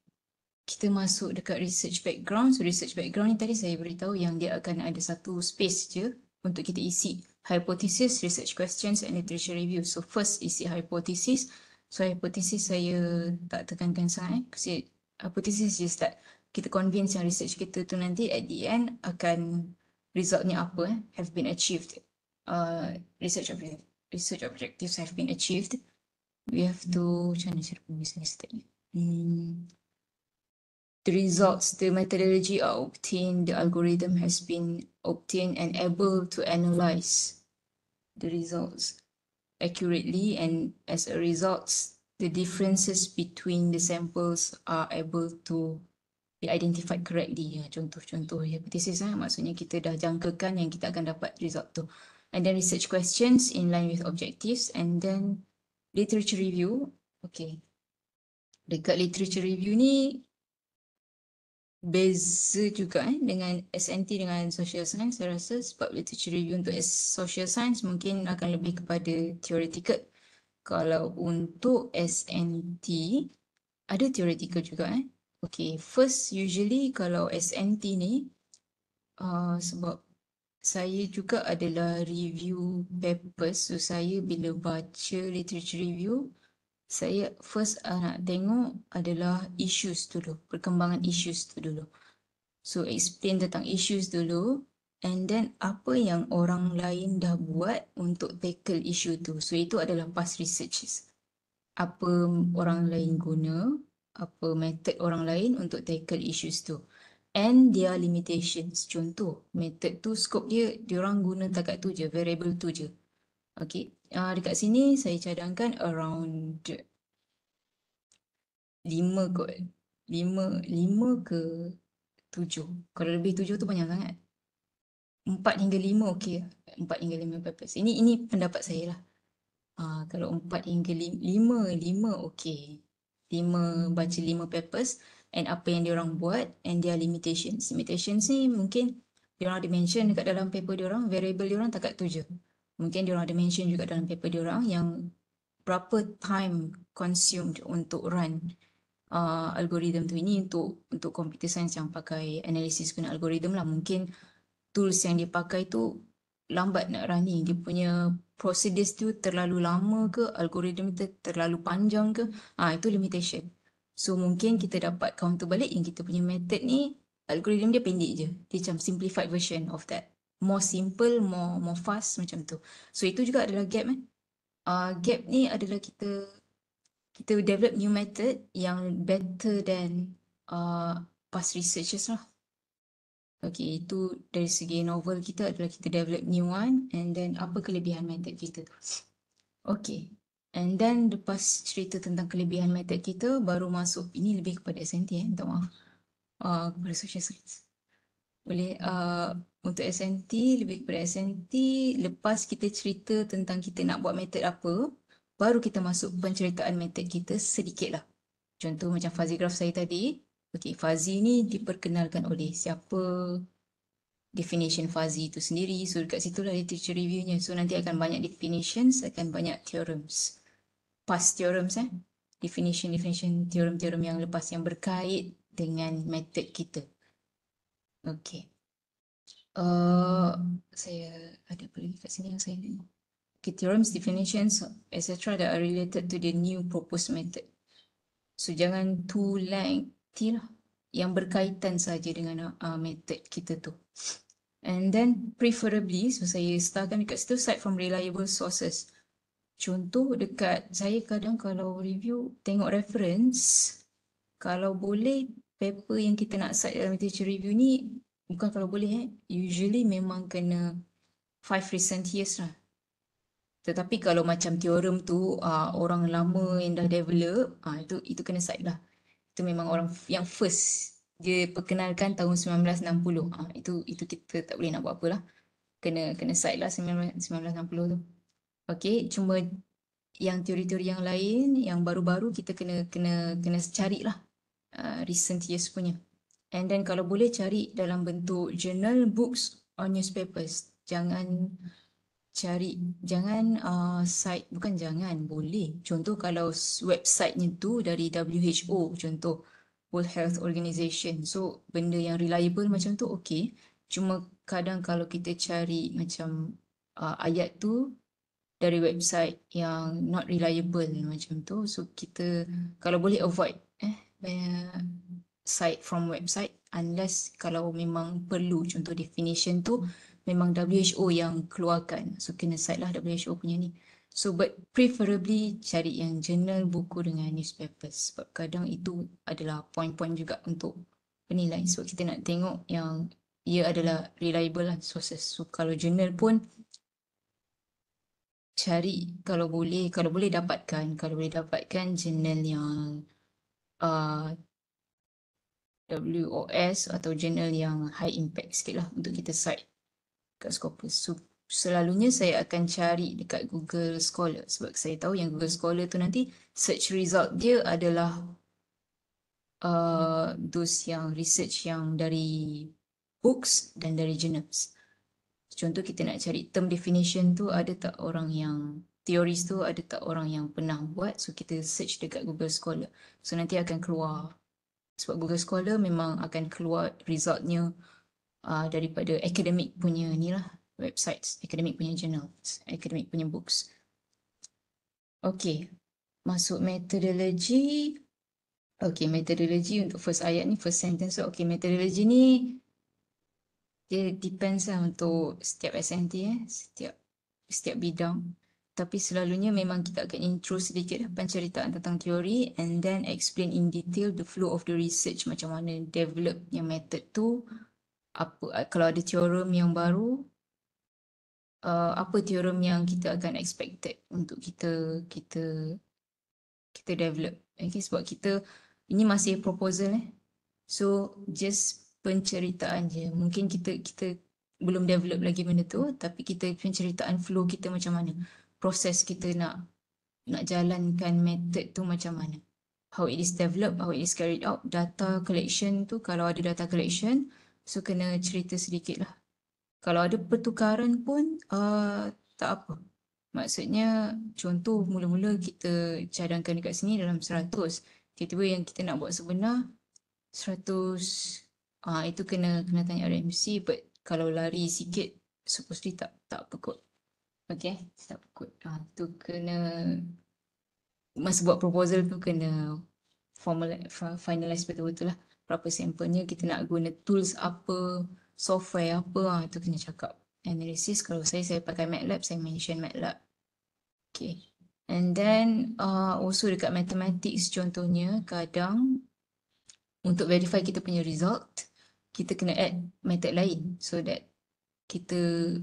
kita masuk dekat research background. So research background ni tadi saya beritahu yang dia akan ada satu space je untuk kita isi hypothesis, research questions and literature review. So first isi hypothesis. So hypothesis saya tak tekankan sangat. Hypothesis just that kita convince yang research kita tu nanti at the end akan resultnya apa have been achieved. Research objectives have been achieved. We have to, macam mana cara penulisan ni? The results, the methodology are obtained, the algorithm has been obtained and able to analyze the results accurately, and as a result, the differences between the samples are able to be identified correctly. Contoh-contoh hypothesis maksudnya kita dah jangkakan yang kita akan dapat result tu. And then research questions in line with objectives, and then literature review. Okay. Dekat literature review ni beza juga dengan SNT dengan social science saya rasa, sebab literature review untuk social science mungkin akan lebih kepada theoretical. Kalau untuk SNT ada theoretical juga Okay, first usually kalau SNT ni sebab saya juga adalah review papers, so saya bila baca literature review saya first nak tengok adalah issues dulu, perkembangan issues tu dulu. So explain tentang issues dulu, and then apa yang orang lain dah buat untuk tackle issue tu. So itu adalah past researches. Apa orang lain guna, apa method orang lain untuk tackle issues tu. And their limitations. Contoh, method tu scope dia, diorang guna takat tu je, variable tu je. Okay, dekat sini saya cadangkan around 5 kot. 5 ke 7. Kalau lebih 7 tu banyak sangat. 4 hingga 5 okey. 4 hingga 5 papers. Ini pendapat saya lah. Kalau 4 hingga 5 okey. 5 baca 5 papers and apa yang diorang buat and their limitations. Limitations ni mungkin diorang ada mention dekat dalam paper diorang, variable diorang takat tu je. Mungkin diorang ada mention juga dalam paper diorang yang berapa time consumed untuk run algorithm tu. Ini untuk computer science yang pakai analisis guna algorithm lah. Mungkin tools yang dia pakai tu lambat nak running. Dia punya procedures tu terlalu lama ke, algorithm tu terlalu panjang ke. Itu limitation. So mungkin kita dapat counter balik yang kita punya method ni algorithm dia pendek je. Dia macam simplified version of that. More simple, more fast macam tu. So itu juga adalah gap gap ni adalah kita develop new method yang better than past researches lah. Okay, itu dari segi novel kita adalah kita develop new one, and then apa kelebihan method kita tu. Okay, and then lepas cerita tentang kelebihan method kita, baru masuk, ini lebih kepada SNT minta maaf, kepada social science. Boleh, untuk SNT, lebih kepada SNT, lepas kita cerita tentang kita nak buat method apa, baru kita masuk penceritaan method kita sedikit lah. Contoh macam fuzzy graph saya tadi. Okay, fuzzy ni diperkenalkan oleh siapa, definition fuzzy itu sendiri. So dekat situ lah literature reviewnya. So nanti akan banyak definitions, akan banyak theorems. Past theorems definition teorem-teorem yang lepas yang berkait dengan method kita. Okay. Saya ada apa lagi kat sini yang saya nak. Okay, theorems, definitions, etc. that are related to the new proposed method. So jangan too lengthy lah. Yang berkaitan saja dengan method kita tu. And then preferably, so saya startkan dekat situ, cite from reliable sources. Contoh dekat saya kadang kalau review tengok reference, kalau boleh paper yang kita nak cite dalam literature review ni, bukan kalau boleh usually memang kena 5 recent years lah. Tetapi kalau macam teorem tu orang lama yang dah develop, itu kena cite lah. Itu memang orang yang first dia perkenalkan tahun 1960. Itu kita tak boleh nak buat apa lah. Kena cite lah 1960 tu. Okay, cuma yang teori-teori yang lain yang baru-baru kita kena cari lah recent years punya. And then kalau boleh cari dalam bentuk journal, books or newspapers. Jangan site, bukan jangan, boleh. Contoh kalau website-nya tu dari WHO, contoh World Health Organization. So benda yang reliable macam tu okay. Cuma kadang kalau kita cari macam ayat tu dari website yang not reliable macam tu, so kita kalau boleh avoid site from website unless kalau memang perlu. Contoh definition tu memang WHO yang keluarkan, so kena cite lah WHO punya ni. So but preferably cari yang journal, buku dengan newspapers, sebab kadang itu adalah point-point juga untuk penilai. So kita nak tengok yang ia adalah reliable lah sources. So kalau journal pun cari kalau boleh dapatkan jurnal yang WOS atau jurnal yang high impact sikit lah untuk kita cite kat Scopus. So selalunya saya akan cari dekat Google Scholar sebab saya tahu yang Google Scholar tu nanti search result dia adalah those yang research yang dari books dan dari journals. Contoh kita nak cari term definition tu, ada tak orang yang teoris tu, ada tak orang yang pernah buat, so kita search dekat Google Scholar. So nanti akan keluar, sebab Google Scholar memang akan keluar resultnya daripada academic punya ni lah, websites, academic punya journals, academic punya books. Okay, masuk methodology. Okay, methodology untuk first ayat ni, first sentence. So, okay, methodology ni dia depends lah untuk setiap SNT setiap bidang. Tapi selalunya memang kita akan intro sedikit penceritaan tentang teori and then explain in detail the flow of the research, macam mana develop yang method tu, apa kalau ada teorem yang baru, apa teorem yang kita akan expected untuk kita develop. Okay, sebab kita ini masih proposal so just penceritaan je. Mungkin kita belum develop lagi benda tu, tapi kita penceritaan flow kita macam mana, proses kita nak jalankan method tu macam mana, how it is developed, how it is carried out, data collection tu, kalau ada data collection so kena cerita sedikit lah. Kalau ada pertukaran pun tak apa. Maksudnya contoh mula-mula kita cadangkan dekat sini dalam 100, tiba-tiba yang kita nak buat sebenar 100, itu kena tanya RMC, but kalau lari sikit supposedly tak apa kot. Okay, tak apa kot. Tu kena masa buat proposal tu kena finalize betul-betul lah. Berapa sampelnya, kita nak guna tools apa, software apa, tu kena cakap. Analysis, kalau saya pakai MATLAB, saya mention MATLAB. Okay. And then also dekat mathematics contohnya, kadang untuk verify kita punya result, kita kena add method lain so that kita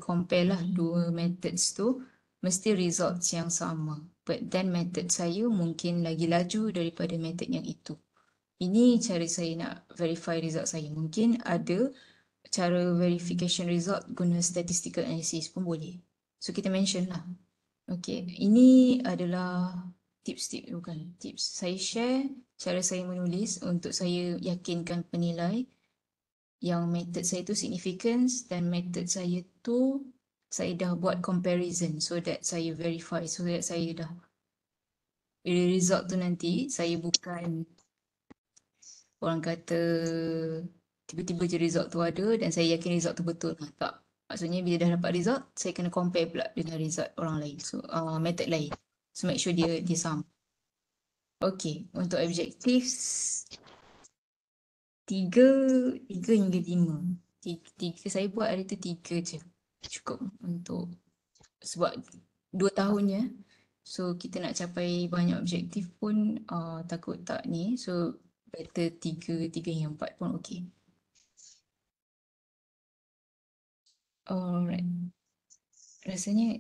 compare lah dua methods tu, mesti results yang sama. But then method saya mungkin lagi laju daripada method yang itu. Ini cara saya nak verify result saya. Mungkin ada cara verification result guna statistical analysis pun boleh. So kita mention lah. Okay, ini adalah tips saya share cara saya menulis untuk saya yakinkan penilai yang method saya tu significance, dan method saya tu saya dah buat comparison so that saya verify, so that saya dah result tu nanti saya bukan orang kata tiba-tiba je result tu ada dan saya yakin result tu betul. Tak. Maksudnya bila dah dapat result, saya kena compare pula dengan result orang lain. So, method lain. So, make sure dia sama. Okay, untuk objektif tiga hingga lima. Tiga saya buat hari tu tiga je. Cukup untuk sebab 2 tahunnya. So kita nak capai banyak objektif pun takut tak ni. So better tiga hingga 4 pun okay. Alright. Rasanya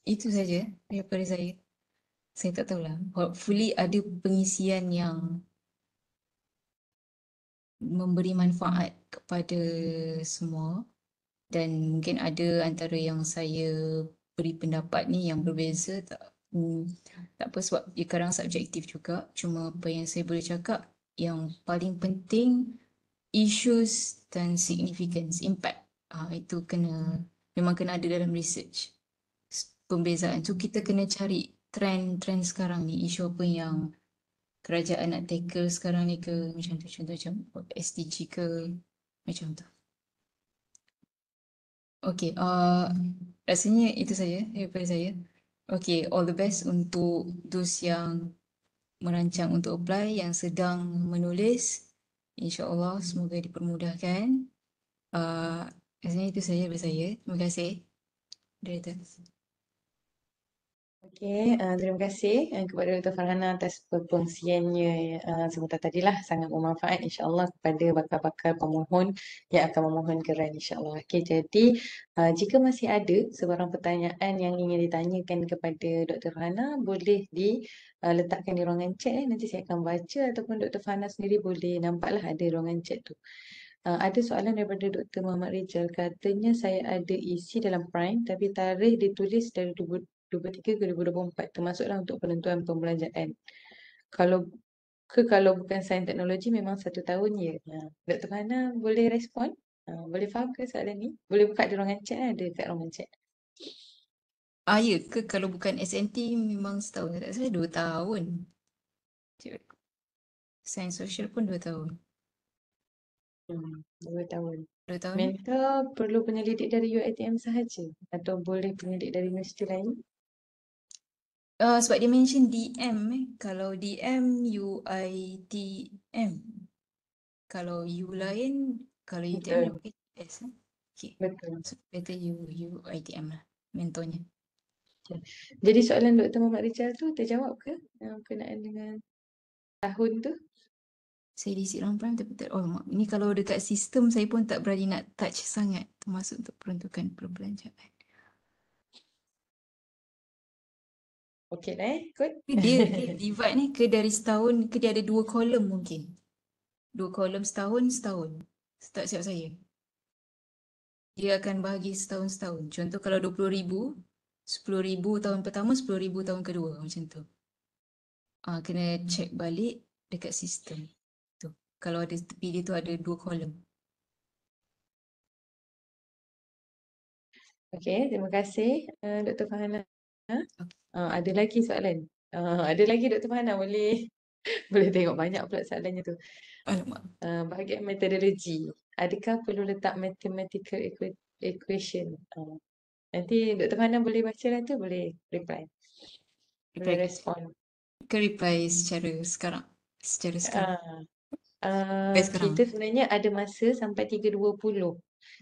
itu saja daripada saya. Saya tak tahulah. Hopefully ada pengisian yang memberi manfaat kepada semua. Dan mungkin ada antara yang saya beri pendapat ni yang berbeza. Tak apa sebab dia kadang subjektif juga. Cuma apa yang saya boleh cakap, yang paling penting issues dan significance, impact. Itu memang kena ada dalam research. Pembezaan. So kita kena cari trend sekarang ni. Isu apa yang kerajaan nak tackle sekarang ni ke, macam tu. Contoh macam SDG ke, macam tu. Okay, rasanya itu saja daripada saya. Okay, all the best untuk those yang merancang untuk apply, yang sedang menulis. InsyaAllah semoga dipermudahkan. Rasanya itu saja daripada saya. Terima kasih. Director. Okey, terima kasih kepada Dr. Farhana atas perkongsiannya sebentar tadilah, sangat bermanfaat insya-Allah kepada bakal-bakal pemohon yang akan memohon geran insya-Allah. Okey, jadi jika masih ada sebarang pertanyaan yang ingin ditanyakan kepada Dr. Farhana, boleh diletakkan di ruangan chat. Nanti saya akan baca ataupun Dr. Farhana sendiri boleh nampaklah ada ruangan chat tu. Ada soalan daripada Dr. Muhammad Rizal, katanya saya ada isi dalam Prime tapi tarikh ditulis dari 2023 ke 2024, termasuklah untuk penentuan pembelanjaan. Kalau bukan sains teknologi memang 1 tahun ya. Dr. Fana boleh respon? Boleh faham ke soalan ni? Boleh buka di ruangan chat, ada kat ruangan chat. Ya ke kalau bukan SNT memang setahun. Tak salah 2 tahun. Sains sosial pun 2 tahun. 2 tahun. 2 tahun. Mentor perlu penyelidik dari UiTM sahaja atau boleh penyelidik dari universiti lain? Sebab dia mention DM Kalau DM UiTM. Kalau U lain, kalau UiTM dia Betul. pakai S. Okay. Betul. So better UiTM lah mentornya. Jadi soalan Dr. Muhammad Rizal tu terjawab ke berkenaan dengan tahun tu? Saya diisi dalam Prime tapi tak. Mak. Ini kalau dekat sistem saya pun tak berani nak touch sangat. Termasuk untuk peruntukan perbelanjaan. Okey lah ikut. Dia divide ni ke dari setahun ke dia ada 2 kolom mungkin. 2 kolom setahun. Tak siap saya. Dia akan bahagi setahun. Contoh kalau 20,000, 10,000 tahun pertama, 10,000 tahun kedua macam tu. Kena check balik dekat sistem. Tu. Kalau ada tepi dia tu ada 2 kolom. Okey, terima kasih Dr. Farhana. Ada lagi soalan? Ada lagi Dr. Farhana, boleh boleh tengok banyak pula soalannya tu. Alamak. Bahagian metodologi. Adakah perlu letak mathematical equation? Nanti Dr. Farhana boleh baca lah tu, boleh reply. Boleh respon. Ke reply secara sekarang. Kita sebenarnya ada masa sampai 3.20.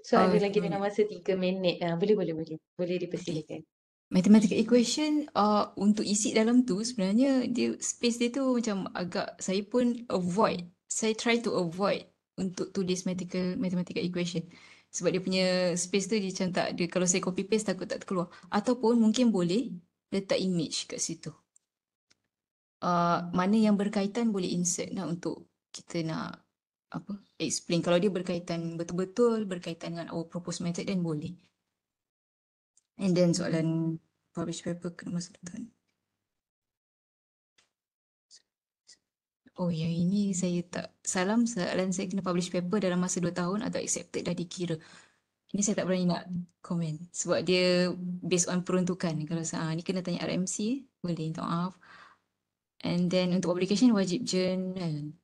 So ada lagi dalam masa 3 minit. Boleh dipersilakan. Mathematical equation untuk isi dalam tu sebenarnya dia space dia tu macam agak saya pun avoid. Saya try to avoid untuk tulis mathematical equation. Sebab dia punya space tu dia macam tak ada. Kalau saya copy paste takut tak terkeluar. Ataupun mungkin boleh letak image kat situ. Mana yang berkaitan boleh insert lah untuk kita nak explain. Kalau dia berkaitan betul-betul berkaitan dengan our proposed method then boleh. And then soalan publish paper kena masa depan. Yang ini saya tak salam. Soalan saya kena publish paper dalam masa 2 tahun atau accepted dah dikira. Ini saya tak berani nak komen sebab dia based on peruntukan. Kalau ni kena tanya RMC, boleh minta maaf. And then untuk publication wajib jurnal.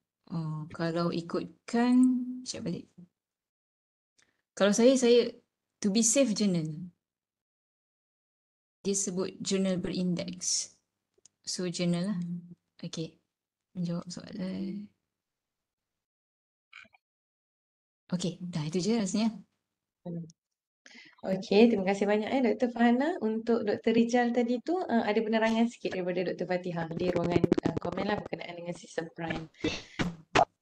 Kalau ikutkan, sekejap balik. Kalau saya to be safe journal. Dia sebut jurnal berindeks. So journal lah. Okay. Menjawab soalan. Okay, dah itu je rasanya. Okey, terima kasih banyak Dr. Farhana. Untuk Dr. Rizal tadi tu ada penerangan sikit daripada Dr. Fatihah di ruangan komen lah berkenaan dengan sistem prime.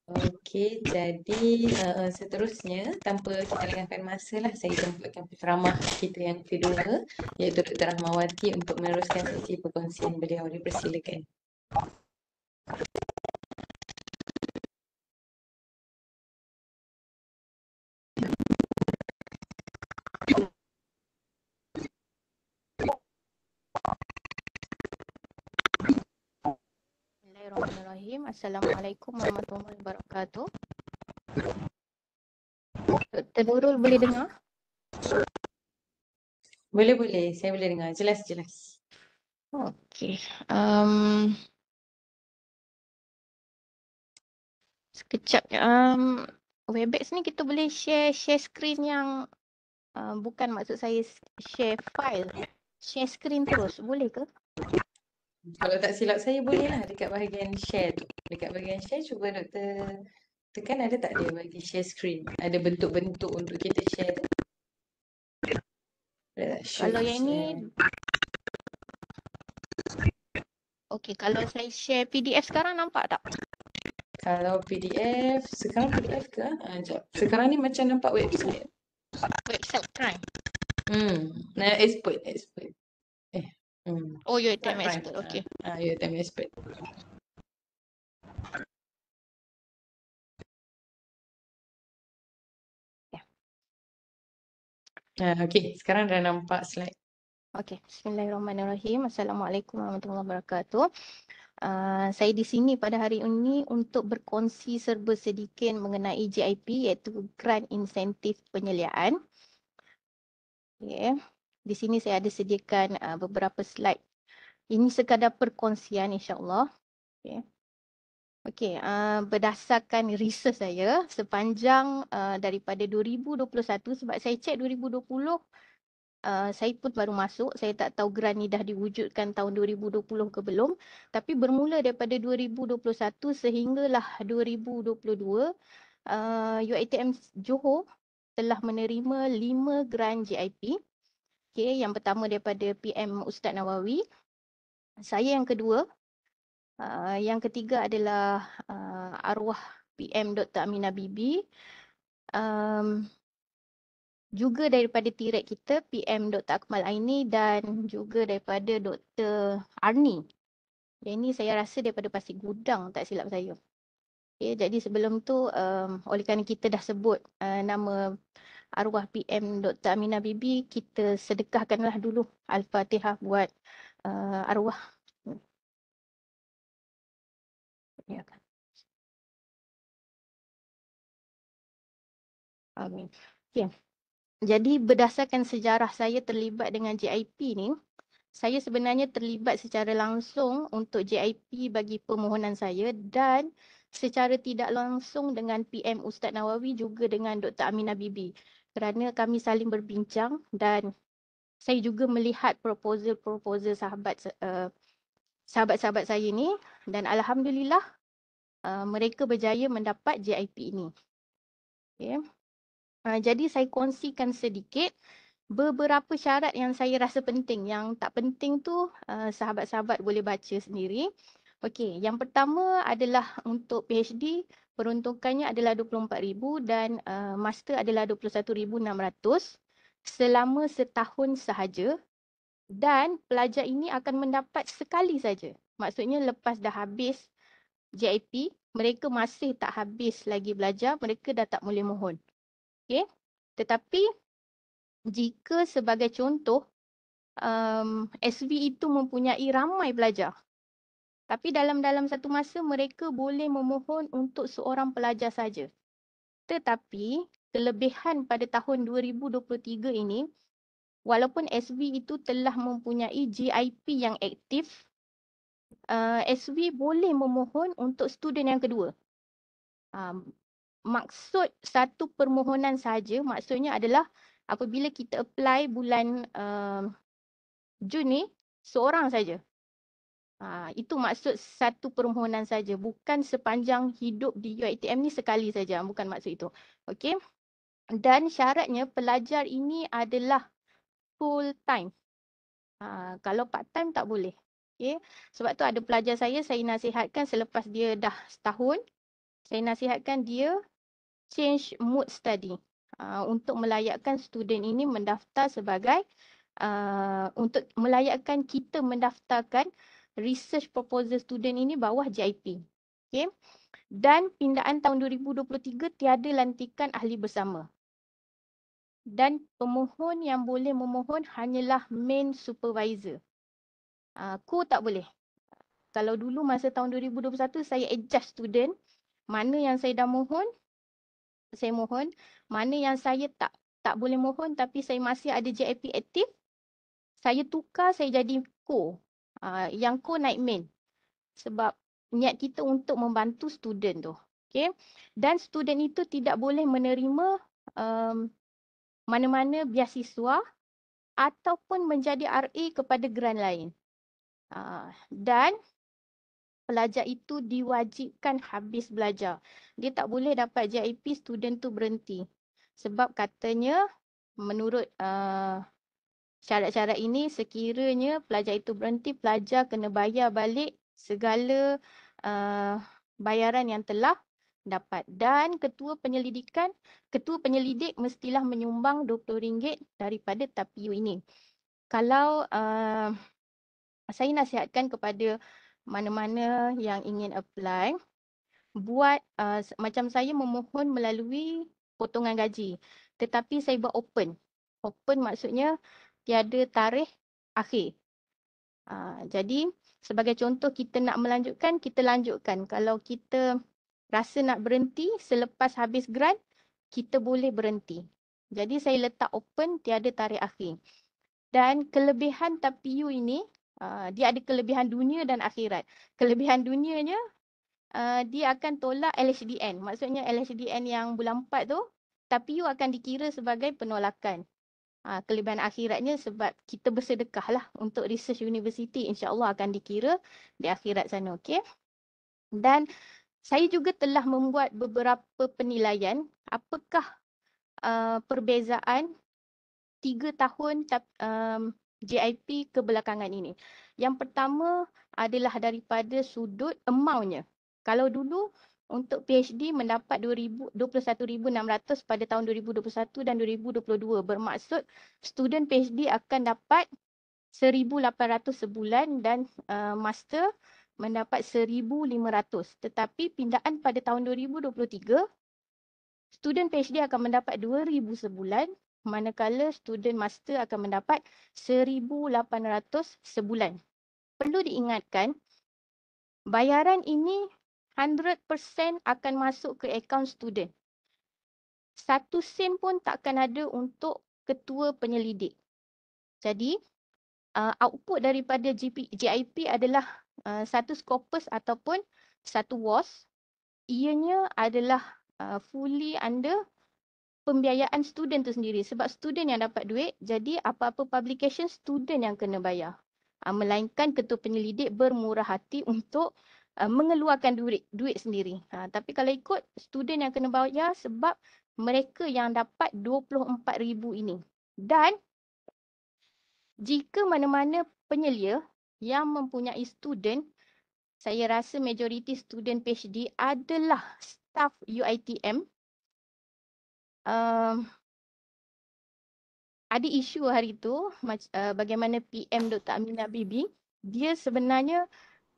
Okey, jadi seterusnya tanpa kita lengahkan masa lah, saya jemputkan penceramah kita yang kedua iaitu Dr. Rahmawati untuk meneruskan sesi perkongsian beliau. Dipersilakan. Bismillahirrahmanirrahim. Assalamualaikum warahmatullahi wabarakatuh. Dr. Nurul boleh dengar? Boleh, saya boleh dengar. Jelas. Okey. Sekejap. Webex ni kita boleh share screen yang bukan, maksud saya share file. Share screen terus, boleh ke? Kalau tak silap saya boleh lah dekat bahagian share tu. Dekat bahagian share cuba Dr. tekan, ada tak dia bagi share screen? Ada bentuk-bentuk untuk kita share tu. Ada tak? Kalau yang ni, okey, kalau saya share PDF sekarang nampak tak? Kalau PDF, sekarang PDF ke? Sekejap. Sekarang ni macam nampak website. Website Prime. Nah, expert. Oh, UiTM Prime. Expert, okey. UiTM Expert. Okey, sekarang dah nampak slide. Okey, bismillahirrahmanirrahim. Assalamualaikum warahmatullahi wabarakatuh. Saya di sini pada hari ini untuk berkongsi serba sedikit mengenai GIP iaitu Grant Insentif Penyeliaan. Okay. Di sini saya ada sediakan beberapa slide. Ini sekadar perkongsian insya-Allah. Okay. Okey, berdasarkan research saya sepanjang daripada 2021, sebab saya cek 2020 saya pun baru masuk, saya tak tahu grant ni dah diwujudkan tahun 2020 ke belum. Tapi bermula daripada 2021 sehinggalah 2022, UiTM Johor telah menerima 5 grant GIP. Okay, yang pertama daripada PM Ustaz Nawawi. Saya yang kedua. Yang ketiga adalah arwah PM Dr. Aminah Bibi. Juga daripada tirek kita PM Dr. Akmal Aini dan juga daripada Dr. Arni. Yang ini saya rasa daripada Pasir Gudang tak silap saya. Okay, jadi sebelum tu oleh kerana kita dah sebut nama arwah PM Dr. Aminah Bibi, kita sedekahkanlah dulu Al-Fatihah buat arwah. Ya. Amin. Okay. Jadi berdasarkan sejarah saya terlibat dengan JIP ni, saya sebenarnya terlibat secara langsung untuk JIP bagi permohonan saya dan secara tidak langsung dengan PM Ustaz Nawawi juga dengan Dr. Aminah Bibi. Kerana kami saling berbincang dan saya juga melihat proposal sahabat-sahabat saya ni dan alhamdulillah mereka berjaya mendapat JIP ini. Okay. Jadi saya kongsikan sedikit beberapa syarat yang saya rasa penting. Yang tak penting tu sahabat-sahabat boleh baca sendiri. Okey, yang pertama adalah untuk PhD peruntukannya adalah 24,000 dan master adalah 21,600 selama setahun sahaja dan pelajar ini akan mendapat sekali saja. Maksudnya lepas dah habis JIP, mereka masih tak habis lagi belajar, mereka dah tak boleh mohon. Okey. Tetapi jika sebagai contoh SV itu mempunyai ramai pelajar. Tapi dalam satu masa mereka boleh memohon untuk seorang pelajar saja. Tetapi kelebihan pada tahun 2023 ini, walaupun SV itu telah mempunyai GIP yang aktif, SW boleh memohon untuk student yang kedua. Maksud satu permohonan saja, maksudnya adalah apabila kita apply bulan Jun ni, seorang saja. Itu maksud satu permohonan saja, bukan sepanjang hidup di UiTM ni sekali saja, bukan maksud itu. Okey. Dan syaratnya pelajar ini adalah full time. Kalau part time tak boleh. Okey. Sebab tu ada pelajar saya nasihatkan selepas dia dah setahun, saya nasihatkan dia change mood study untuk melayakkan student ini mendaftar sebagai untuk melayakkan kita mendaftarkan research proposal student ini bawah JIP. Okay. Dan pindaan tahun 2023 tiada lantikan ahli bersama. Dan pemohon yang boleh memohon hanyalah main supervisor. Co tak boleh. Kalau dulu masa tahun 2021 saya adjust student, mana yang saya dah mohon, saya mohon. Mana yang saya tak boleh mohon tapi saya masih ada JIP aktif, saya tukar, saya jadi co. Yang co naik main. Sebab niat kita untuk membantu student tu. Okay. Dan student itu tidak boleh menerima mana-mana beasiswa ataupun menjadi RA kepada grant lain. Dan pelajar itu diwajibkan habis belajar. Dia tak boleh dapat JIP, student tu berhenti. Sebab katanya menurut syarat-syarat ini sekiranya pelajar itu berhenti, pelajar kena bayar balik segala bayaran yang telah dapat. Dan ketua penyelidik mestilah menyumbang RM20 daripada TAPIU ini. Kalau saya nasihatkan kepada mana-mana yang ingin apply, buat macam saya memohon melalui potongan gaji. Tetapi saya buat open. Open maksudnya tiada tarikh akhir. Jadi sebagai contoh kita nak melanjutkan, kita lanjutkan. Kalau kita rasa nak berhenti selepas habis grant, kita boleh berhenti. Jadi saya letak open, tiada tarikh akhir. Dan kelebihan TAPIU ini, dia ada kelebihan dunia dan akhirat. Kelebihan dunianya, dia akan tolak LHDN. Maksudnya LHDN yang bulan 4 tu, TAPIU akan dikira sebagai penolakan. Kelebihan akhiratnya sebab kita bersedekah lah untuk research university, insya-Allah akan dikira di akhirat sana. Okey. Dan saya juga telah membuat beberapa penilaian apakah perbezaan 3 tahun JIP kebelakangan ini. Yang pertama adalah daripada sudut amountnya. Kalau dulu untuk PhD mendapat 21,600 pada tahun 2021 dan 2022. Bermaksud student PhD akan dapat 1,800 sebulan dan master mendapat 1,500. Tetapi pindaan pada tahun 2023, student PhD akan mendapat 2,000 sebulan, manakala student master akan mendapat 1,800 sebulan. Perlu diingatkan, bayaran ini 100% akan masuk ke akaun student. 1 sen pun takkan ada untuk ketua penyelidik. Jadi, output daripada JIP adalah satu Scopus ataupun satu WAS. Ianya adalah fully under pembiayaan student tu sendiri. Sebab student yang dapat duit, jadi apa-apa publication student yang kena bayar. Melainkan ketua penyelidik bermurah hati untuk mengeluarkan duit sendiri. Tapi kalau ikut, student yang kena bayar sebab mereka yang dapat 24,000 ini. Dan jika mana-mana penyelia yang mempunyai student, saya rasa majoriti student PhD adalah staff UiTM. Ada isu hari itu, bagaimana PM Dr. Aminah Bibi, dia sebenarnya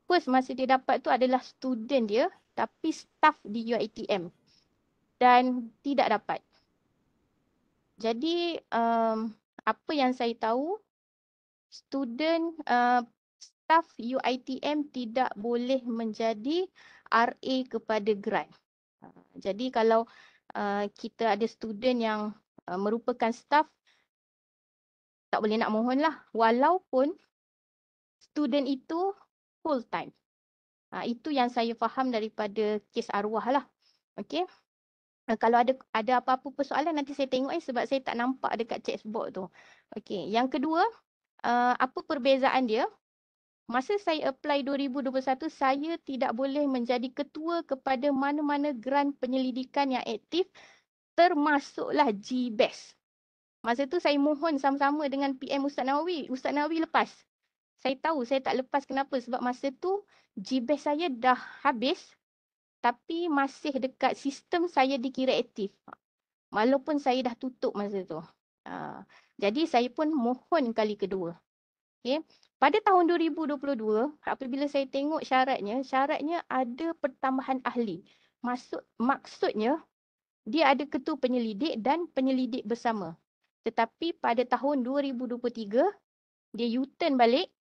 first masa dia dapat tu adalah student dia, tapi staff di UiTM dan tidak dapat. Jadi apa yang saya tahu, student staff UiTM tidak boleh menjadi RA kepada grant. Jadi kalau kita ada student yang merupakan staff, tak boleh nak mohon lah. Walaupun student itu full time. Itu yang saya faham daripada kes arwah lah. Okey. Kalau ada apa-apa persoalan nanti saya tengok sebab saya tak nampak dekat chat box tu. Okey, yang kedua, apa perbezaan dia? Masa saya apply 2021, saya tidak boleh menjadi ketua kepada mana-mana grant penyelidikan yang aktif, termasuklah GBES. Masa tu saya mohon sama-sama dengan PM Ustaz Nawawi. Ustaz Nawawi lepas. Saya tahu saya tak lepas kenapa? Sebab masa tu GBES saya dah habis tapi masih dekat sistem saya dikira aktif. Walaupun saya dah tutup masa tu. Jadi saya pun mohon kali kedua. Okay. Pada tahun 2022, apabila saya tengok syaratnya ada pertambahan ahli. Maksudnya, dia ada ketua penyelidik dan penyelidik bersama. Tetapi pada tahun 2023, dia U-turn balik.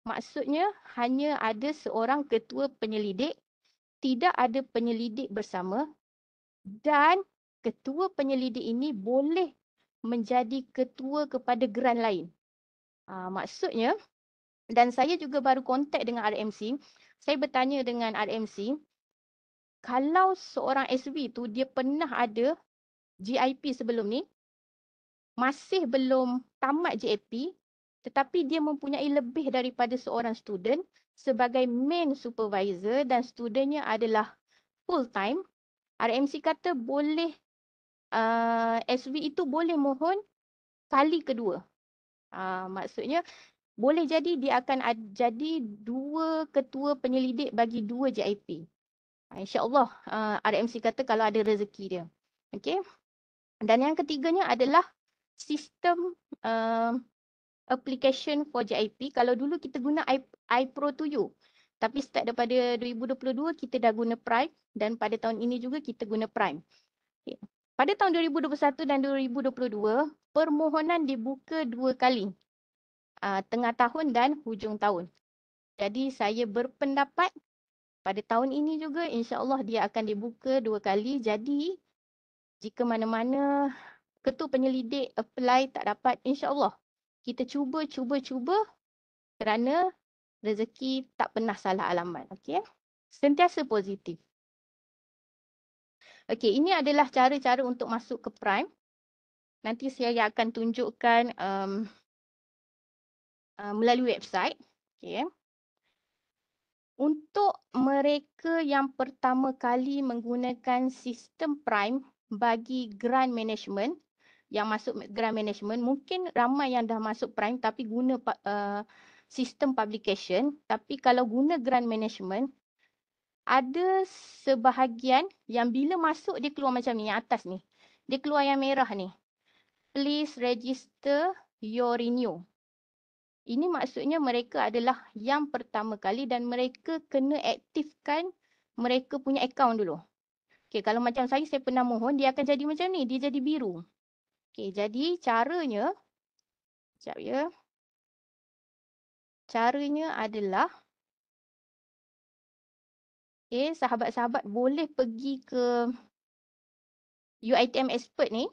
Maksudnya, hanya ada seorang ketua penyelidik, tidak ada penyelidik bersama dan ketua penyelidik ini boleh menjadi ketua kepada grant lain. Maksudnya, dan saya juga baru kontak dengan RMC, saya bertanya dengan RMC, kalau seorang SV tu dia pernah ada GIP sebelum ni, masih belum tamat JAP, tetapi dia mempunyai lebih daripada seorang student sebagai main supervisor dan studentnya adalah full time, RMC kata boleh SV itu boleh mohon kali kedua. Maksudnya boleh jadi dia akan jadi dua ketua penyelidik bagi dua JIP. InsyaAllah RMC kata kalau ada rezeki dia. Okay. Dan yang ketiganya adalah sistem application for JIP. Kalau dulu kita guna iPro2U. Tapi start daripada 2022 kita dah guna Prime dan pada tahun ini juga kita guna Prime. Okay. Pada tahun 2021 dan 2022, permohonan dibuka 2 kali. Tengah tahun dan hujung tahun. Jadi saya berpendapat pada tahun ini juga insya-Allah dia akan dibuka 2 kali. Jadi jika mana-mana ketua penyelidik apply tak dapat, insya-Allah kita cuba kerana rezeki tak pernah salah alamat. Okey. Sentiasa positif. Okey, ini adalah cara-cara untuk masuk ke Prime. Nanti saya akan tunjukkan melalui website. Okay. Untuk mereka yang pertama kali menggunakan sistem Prime bagi grant management, yang masuk grant management, mungkin ramai yang dah masuk Prime tapi guna sistem publication. Tapi kalau guna grant management, ada sebahagian yang bila masuk dia keluar macam ni, yang atas ni. Dia keluar yang merah ni. Please register your renew. Ini maksudnya mereka adalah yang pertama kali dan mereka kena aktifkan mereka punya akaun dulu. Okay, kalau macam saya pernah mohon, dia akan jadi macam ni. Dia jadi biru. Okay, jadi caranya, sekejap ya. Caranya adalah, okay, sahabat-sahabat boleh pergi ke UiTM Expert ni.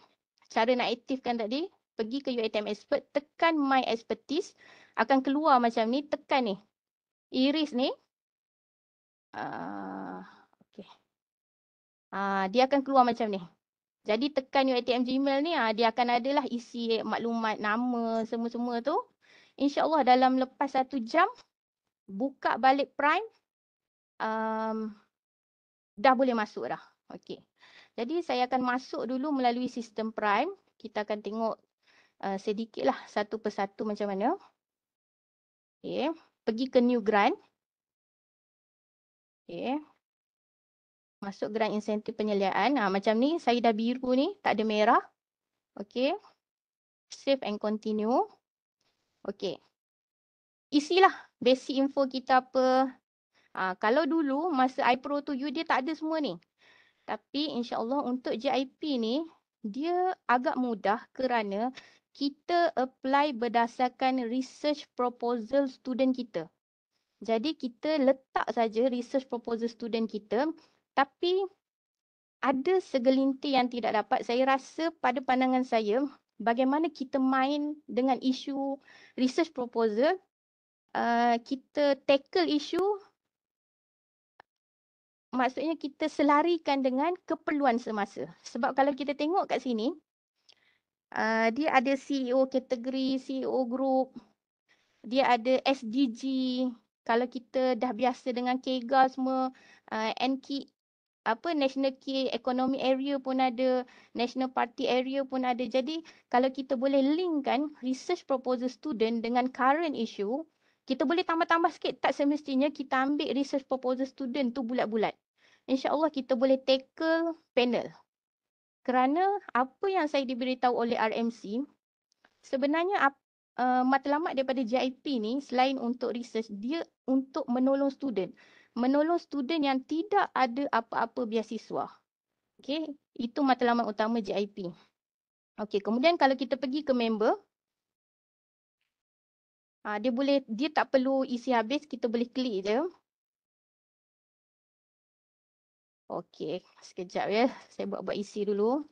Cara nak aktifkan tadi, pergi ke UiTM Expert, tekan My Expertise, akan keluar macam ni, tekan ni. Iris ni. Okay. Dia akan keluar macam ni. Jadi tekan UiTM Gmail ni, dia akan adalah isi maklumat, nama, semua-semua tu. InsyaAllah dalam lepas 1 jam, buka balik Prime, dah boleh masuk dah. Okay. Jadi saya akan masuk dulu melalui sistem Prime. Kita akan tengok sedikitlah satu persatu macam mana. Okay. Pergi ke New Grant. Okay. Masuk grant insentif penyeliaan. Macam ni, saya dah biru ni, tak ada merah. Okay. Save and continue. Okay. Isilah basic info kita apa. Kalau dulu, masa iPro2U dia tak ada semua ni. Tapi insyaAllah untuk JIP ni, dia agak mudah kerana kita apply berdasarkan research proposal student kita. Jadi kita letak saja research proposal student kita, tapi ada segelintir yang tidak dapat. Saya rasa pada pandangan saya, bagaimana kita main dengan isu research proposal kita tackle isu, maksudnya kita selarikan dengan keperluan semasa. Sebab kalau kita tengok kat sini, dia ada CEO kategori, CEO group, dia ada SDG. Kalau kita dah biasa dengan KEGA semua, NK, National Key Economy Area pun ada, National Party Area pun ada. Jadi kalau kita boleh linkkan research proposal student dengan current issue, kita boleh tambah-tambah sikit. Tak semestinya kita ambil research proposal student tu bulat-bulat. InsyaAllah kita boleh tackle panel. Kerana apa yang saya diberitahu oleh RMC, sebenarnya matlamat daripada JIP ni selain untuk research, dia untuk menolong student. Menolong student yang tidak ada apa-apa beasiswa. Okey, itu matlamat utama JIP. Okey, kemudian kalau kita pergi ke member, dia tak perlu isi habis, kita boleh klik je. Okey, sekejap ya. Saya buat isi dulu.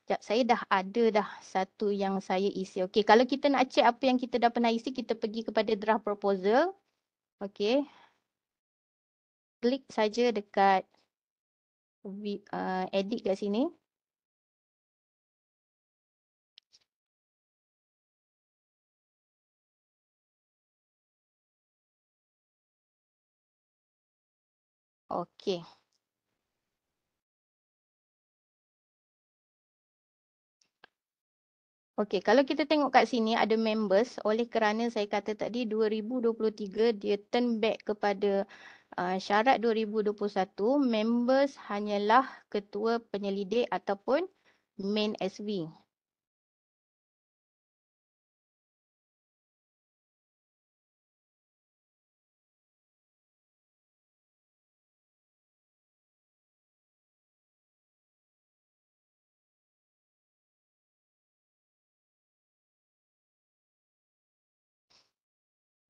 Sekejap, saya dah ada satu yang saya isi. Okey, kalau kita nak check apa yang kita dah pernah isi, kita pergi kepada draft proposal. Okey. Klik saja dekat edit kat sini. Okey. Okey, kalau kita tengok kat sini ada members, oleh kerana saya kata tadi 2023 dia turn back kepada syarat 2021, members hanyalah ketua penyelidik ataupun main SV.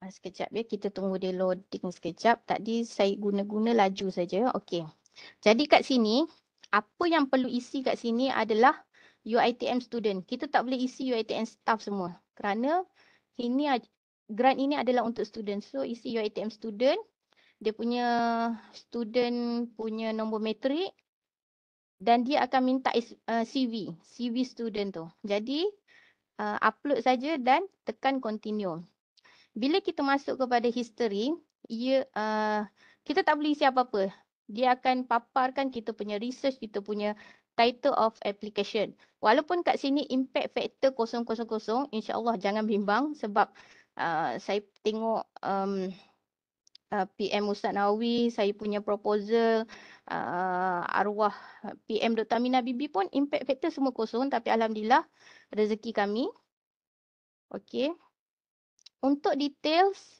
Sekejap ya, kita tunggu dia loading sekejap. Tadi saya guna laju saja. Okey. Jadi kat sini, apa yang perlu isi kat sini adalah UiTM student. Kita tak boleh isi UiTM staff semua. Kerana grant ini adalah untuk student. So isi UiTM student, dia punya student punya nombor matrik, dan dia akan minta CV student tu. Jadi upload saja dan tekan continue. Bila kita masuk kepada history, kita tak boleh isi apa-apa. Dia akan paparkan kita punya research, kita punya title of application. Walaupun kat sini impact factor 000, insya-Allah jangan bimbang sebab saya tengok PM Ustaz Nawawi, saya punya proposal, arwah PM Dr. Aminah Bibi pun impact factor semua kosong, tapi alhamdulillah rezeki kami. Okey. Untuk details,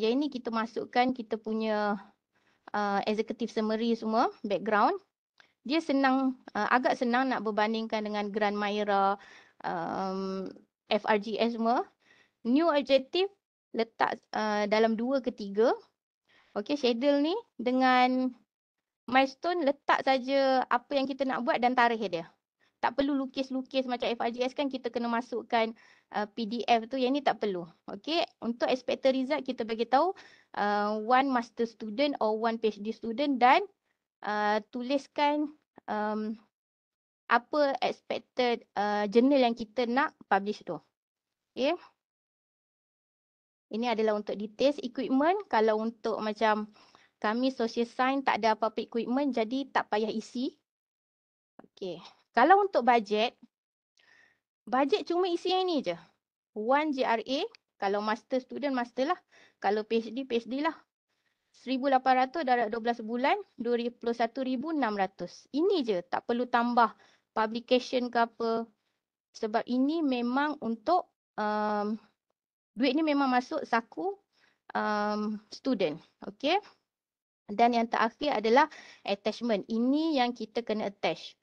yang ini kita masukkan kita punya executive summary semua, background. Dia senang, agak senang nak berbandingkan dengan Grant Maira, FRGS semua. New objective letak dalam 2 ke 3. Okey, schedule ni dengan milestone letak saja apa yang kita nak buat dan tarikh dia. Tak perlu lukis-lukis macam FRGS kan kita kena masukkan PDF tu, yang ni tak perlu. Okey, untuk expected result kita bagi tahu one master student or one PhD student dan tuliskan apa expected journal yang kita nak publish tu. Okey. Ini adalah untuk details equipment. Kalau untuk macam kami social science tak ada apa-apa equipment, jadi tak payah isi. Okey. Kalau untuk bajet cuma isi yang ni je. 1 GRA, kalau master student master lah. Kalau PhD lah. 1,800 darab 12 bulan, 21,600. Ini je, tak perlu tambah publication ke apa. Sebab ini memang untuk duit ni memang masuk saku student. Okey. Dan yang terakhir adalah attachment. Ini yang kita kena attach.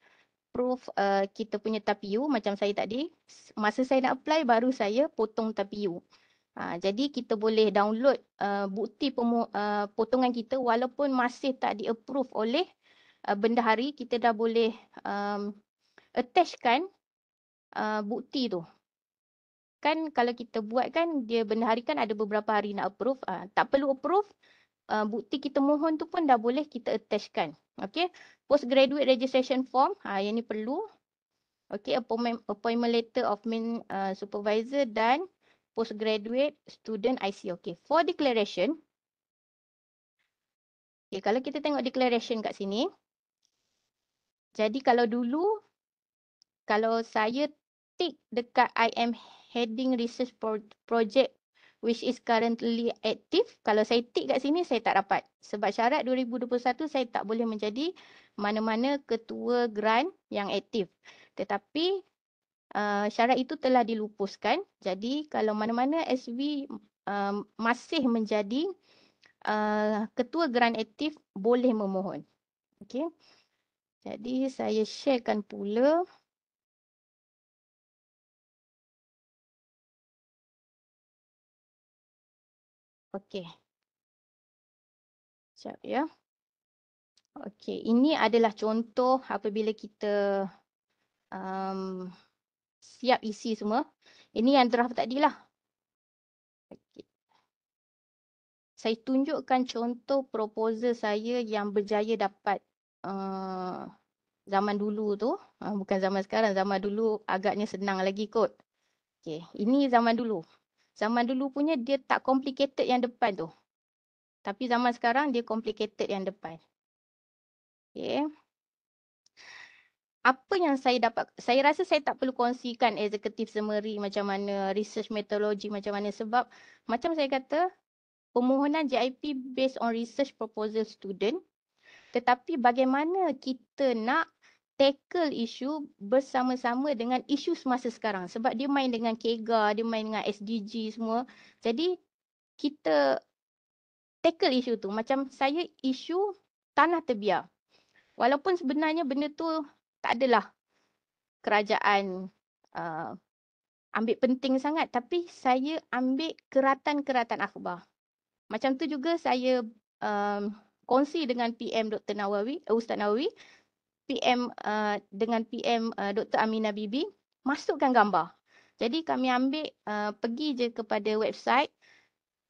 Proof kita punya TAPIU macam saya tadi. Masa saya nak apply baru saya potong TAPIU. Jadi kita boleh download bukti potongan kita walaupun masih tak di-approve oleh bendahari, kita dah boleh attachkan bukti tu. kan kalau kita buat kan dia bendahari kan ada beberapa hari nak approve. Tak perlu approve, bukti kita mohon tu pun dah boleh kita attachkan. Okey. Postgraduate registration form, yang ni perlu. Okey, appointment letter of main supervisor dan postgraduate student IC. Okey. For declaration, kalau kita tengok declaration kat sini, jadi kalau dulu kalau saya tick dekat I am heading research project which is currently active, kalau saya tick kat sini saya tak dapat. Sebab syarat 2021 saya tak boleh menjadi mana-mana ketua grant yang aktif. Tetapi syarat itu telah dilupuskan. Jadi kalau mana-mana SV masih menjadi ketua grant aktif boleh memohon. Okey. Jadi saya sharekan pula. Okey. Sekejap ya. Okey, ini adalah contoh apabila kita siap isi semua. Ini yang draft tadi lah. Okay. Saya tunjukkan contoh proposal saya yang berjaya dapat zaman dulu tu. Bukan zaman sekarang, zaman dulu agaknya senang lagi kot. Okay. Ini zaman dulu. Zaman dulu punya dia tak complicated yang depan tu. Tapi zaman sekarang dia complicated yang depan. Okay. Apa yang saya dapat, saya rasa saya tak perlu kongsikan executive summary macam mana, research methodology macam mana, sebab macam saya kata, permohonan JIP based on research proposal student, tetapi bagaimana kita nak tackle isu bersama-sama dengan isu semasa sekarang. Sebab dia main dengan KEGA, dia main dengan SDG semua. Jadi kita tackle isu tu. Macam saya isu tanah terbiar. Walaupun sebenarnya benda tu tak adalah kerajaan ambil penting sangat, tapi saya ambil keratan-keratan akhbar. Macam tu juga saya kongsi dengan PM Dr. Nawawi, Ustaz Nawawi, PM dengan PM Dr. Aminah Bibi, masukkan gambar. Jadi kami ambil, pergi je kepada website,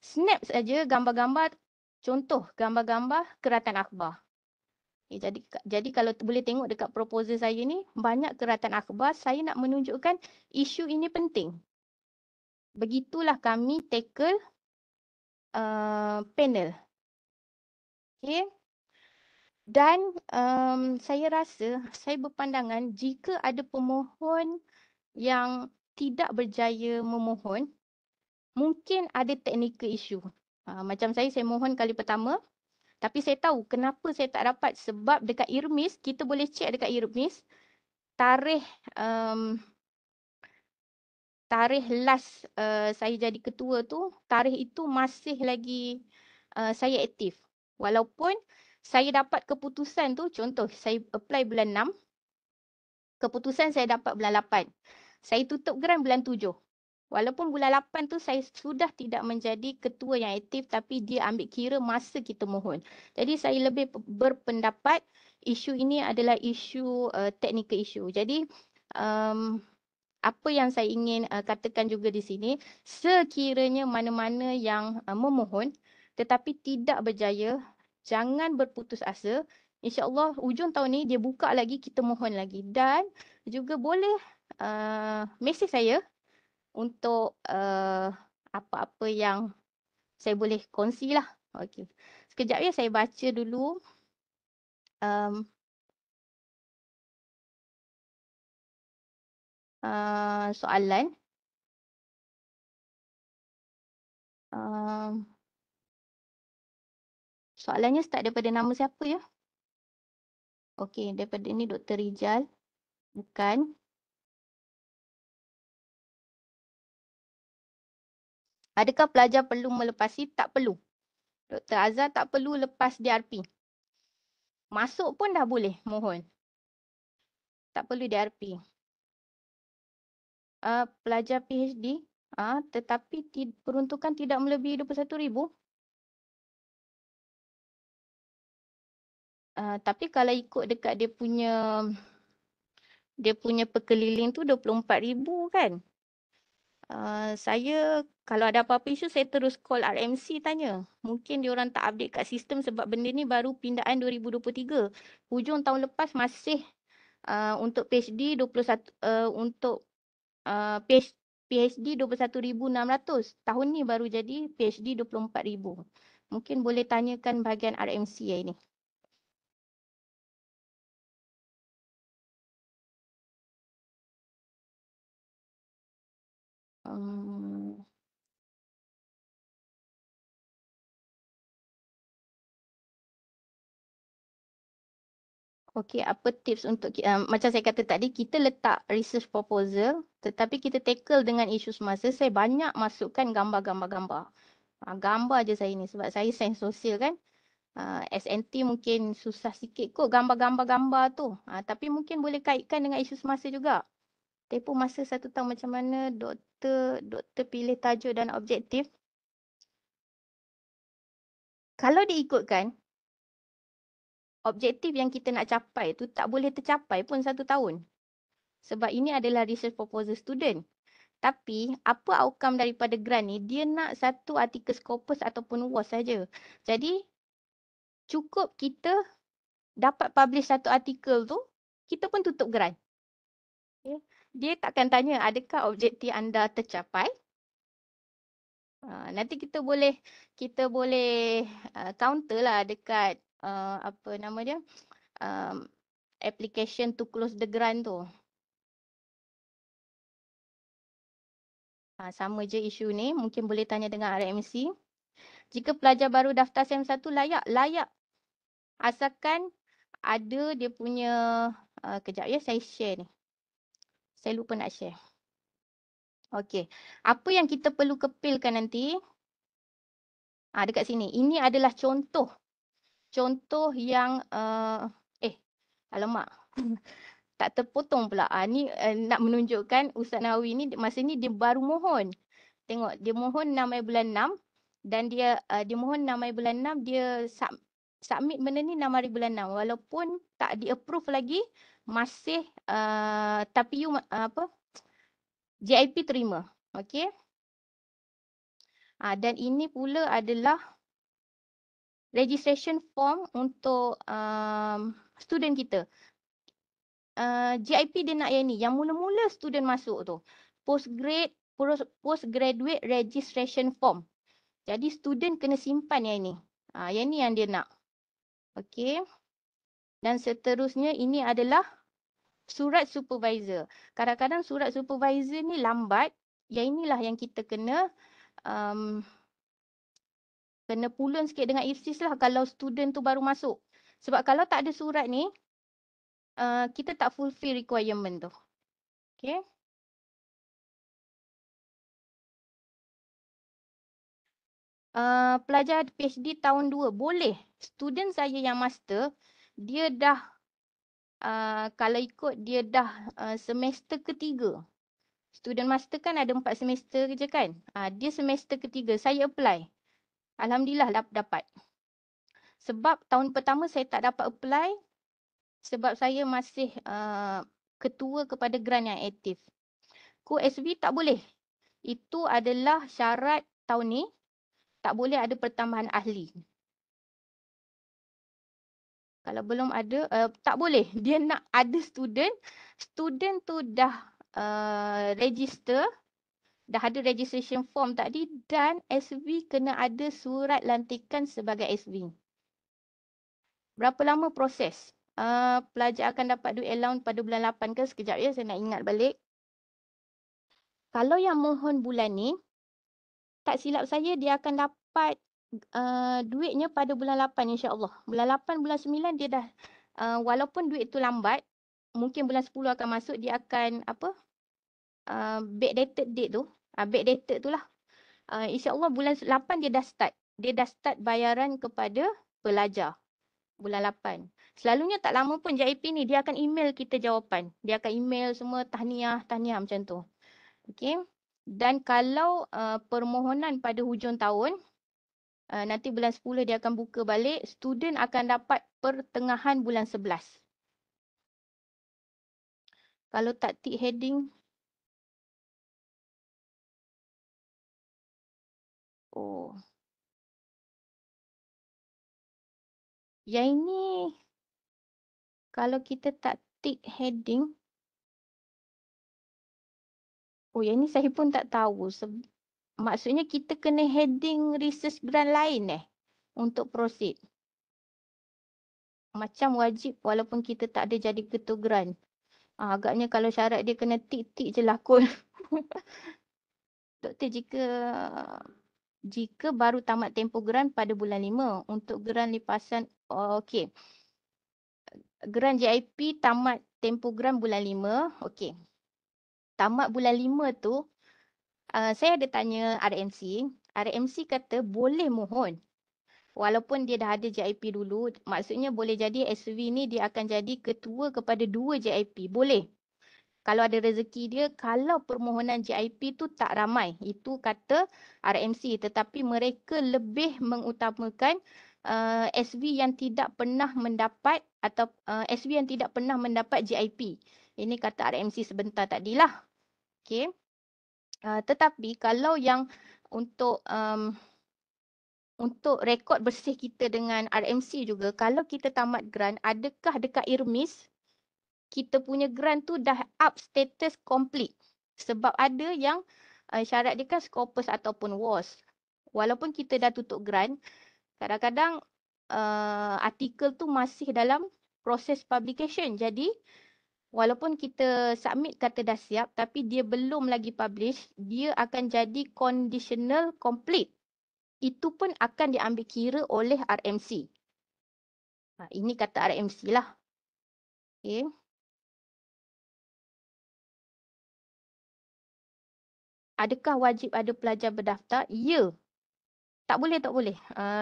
snap saja gambar-gambar, contoh gambar-gambar keratan akhbar. Jadi kalau boleh tengok dekat proposal saya ni, banyak keratan akhbar, saya nak menunjukkan isu ini penting. Begitulah kami tackle panel. Okay. Dan saya rasa, saya berpandangan jika ada pemohon yang tidak berjaya memohon, mungkin ada technical issue. Macam saya mohon kali pertama, tapi saya tahu kenapa saya tak dapat. Sebab dekat IRMIS, kita boleh check dekat IRMIS, tarikh last saya jadi ketua tu, tarikh itu masih lagi saya aktif. Walaupun saya dapat keputusan tu, contoh saya apply bulan 6, keputusan saya dapat bulan 8. Saya tutup grant bulan 7. Walaupun bulan 8 tu saya sudah tidak menjadi ketua yang aktif, tapi dia ambil kira masa kita mohon. Jadi saya lebih berpendapat isu ini adalah isu technical issue. Jadi apa yang saya ingin katakan juga di sini, sekiranya mana-mana yang memohon tetapi tidak berjaya, jangan berputus asa. InsyaAllah hujung tahun ni dia buka lagi, kita mohon lagi. Dan juga boleh mesej saya untuk apa-apa yang saya boleh kongsi lah. Okay. Sekejap ya, saya baca dulu. Soalan. Soalannya start daripada nama siapa ya? Okey, daripada ni Dr. Rijal. Bukan. Adakah pelajar perlu melepasi? Tak perlu. Dr. Azhar tak perlu lepas DRP. Masuk pun dah boleh mohon. Tak perlu DRP. Pelajar PhD, tetapi peruntukan tidak melebihi 21,000. Tapi kalau ikut dekat dia punya perkeliling tu 24,000 kan. Saya kalau ada apa-apa isu saya terus call RMC tanya. Mungkin diorang tak update kat sistem sebab benda ni baru pindaan 2023. Hujung tahun lepas masih untuk PhD 21 untuk PhD 21,600. Tahun ni baru jadi PhD 24,000. Mungkin boleh tanyakan bahagian RMC ini. Okey, apa tips untuk macam saya kata tadi, kita letak research proposal tetapi kita tackle dengan isu semasa. Saya banyak masukkan gambar. Gambar je saya ni sebab saya sains sosial kan. SNT mungkin susah sikit kot gambar tu. Tapi mungkin boleh kaitkan dengan isu semasa juga. Tempoh masa 1 tahun macam mana doktor pilih tajuk dan objektif. Kalau diikutkan, objektif yang kita nak capai tu tak boleh tercapai pun 1 tahun. Sebab ini adalah research proposal student. Tapi apa outcome daripada grant ni, dia nak satu artikel Scopus ataupun WAS saja. Jadi cukup kita dapat publish satu artikel tu, kita pun tutup grant. Okay. Dia takkan tanya adakah objektif anda tercapai. Nanti kita boleh counter lah dekat apa nama dia, application to close the grant tu. Sama je isu ni, mungkin boleh tanya dengan RMC. Jika pelajar baru daftar SEM 1 layak. Asalkan ada dia punya, kejap ya saya share ni. Saya lupa nak share. Okey, apa yang kita perlu kepilkan nanti? Dekat sini. Ini adalah contoh yang alamak. Tak terpotong pula. Ni nak menunjukkan Ustaz Nawawi ni masa ni dia baru mohon. Tengok, dia mohon 6 hari bulan 6 dan dia mohon 6 hari bulan 6, dia submit benda ni 6 hari bulan 6 walaupun tak di-approve lagi, masih tapi JIP terima. Okey. Dan ini pula adalah registration form untuk student kita. JIP dia nak yang ni, yang mula-mula student masuk tu. Postgraduate registration form. Jadi student kena simpan yang ni. Yang ni yang dia nak. Okey. Dan seterusnya ini adalah surat supervisor. Kadang-kadang surat supervisor ni lambat. Yang inilah yang kita kena pulun sikit dengan IFSIS lah kalau student tu baru masuk. Sebab kalau tak ada surat ni, kita tak fulfill requirement tu. Okay. Pelajar PhD tahun 2 boleh. Student saya yang master, dia dah kalau ikut dia dah semester ketiga. Student master kan ada 4 semester je kan. Dia semester ketiga. Saya apply. Alhamdulillah dapat. Sebab tahun pertama saya tak dapat apply sebab saya masih ketua kepada grant yang aktif. Co-SV tak boleh. Itu adalah syarat tahun ni. Tak boleh ada pertambahan ahli. Kalau belum ada, tak boleh. Dia nak ada student. Student tu dah register. Dah ada registration form tadi. Dan SV kena ada surat lantikan sebagai SV. Berapa lama proses? Pelajar akan dapat duit allowance pada bulan 8 ke? Sekejap ya, saya nak ingat balik. Kalau yang mohon bulan ni, tak silap saya dia akan dapat duitnya pada bulan 8 insya-Allah. Bulan 8, bulan 9 dia dah walaupun duit tu lambat, mungkin bulan 10 akan masuk, dia akan backdated date tu. Backdated tu lah. Insya-Allah bulan 8 dia dah start. Dia dah start bayaran kepada pelajar. Bulan 8. Selalunya tak lama pun JIP ni dia akan email kita jawapan. Dia akan email semua tahniah macam tu. Okey. Dan kalau permohonan pada hujung tahun, nanti bulan 10 dia akan buka balik, student akan dapat pertengahan bulan 11. Kalau tak tick heading, Oh. Yang ini kalau kita tak tick heading, yang ni saya pun tak tahu. Maksudnya kita kena heading research grant lain untuk proceed. Macam wajib walaupun kita tak ada jadi ketua grant. Agaknya kalau syarat dia kena tick-tick je lah kot. Doktor, jika baru tamat tempoh grant pada bulan 5 untuk grant lipasan, okey. Grant JIP tamat tempoh grant bulan 5, okey. Tamat bulan 5 tu, saya ada tanya RMC. RMC kata boleh mohon. Walaupun dia dah ada JIP dulu, maksudnya boleh jadi SV ni dia akan jadi ketua kepada 2 JIP. Boleh. Kalau ada rezeki dia, kalau permohonan JIP tu tak ramai. Itu kata RMC. Tetapi mereka lebih mengutamakan SV yang tidak pernah mendapat atau SV yang tidak pernah mendapat JIP. Ini kata RMC sebentar tadilah. Okay. Tetapi kalau yang untuk rekod bersih kita dengan RMC juga, kalau kita tamat grant, adakah dekat IRMIS, kita punya grant tu dah up status complete? Sebab ada yang syarat dia kan Scopus ataupun WAS. Walaupun kita dah tutup grant, kadang-kadang artikel tu masih dalam proses publication. Jadi, walaupun kita submit kata dah siap, tapi dia belum lagi publish, dia akan jadi conditional complete. Itu pun akan diambil kira oleh RMC. Ini kata RMC lah. Okay. Adakah wajib ada pelajar berdaftar? Ya. Tak boleh, tak boleh.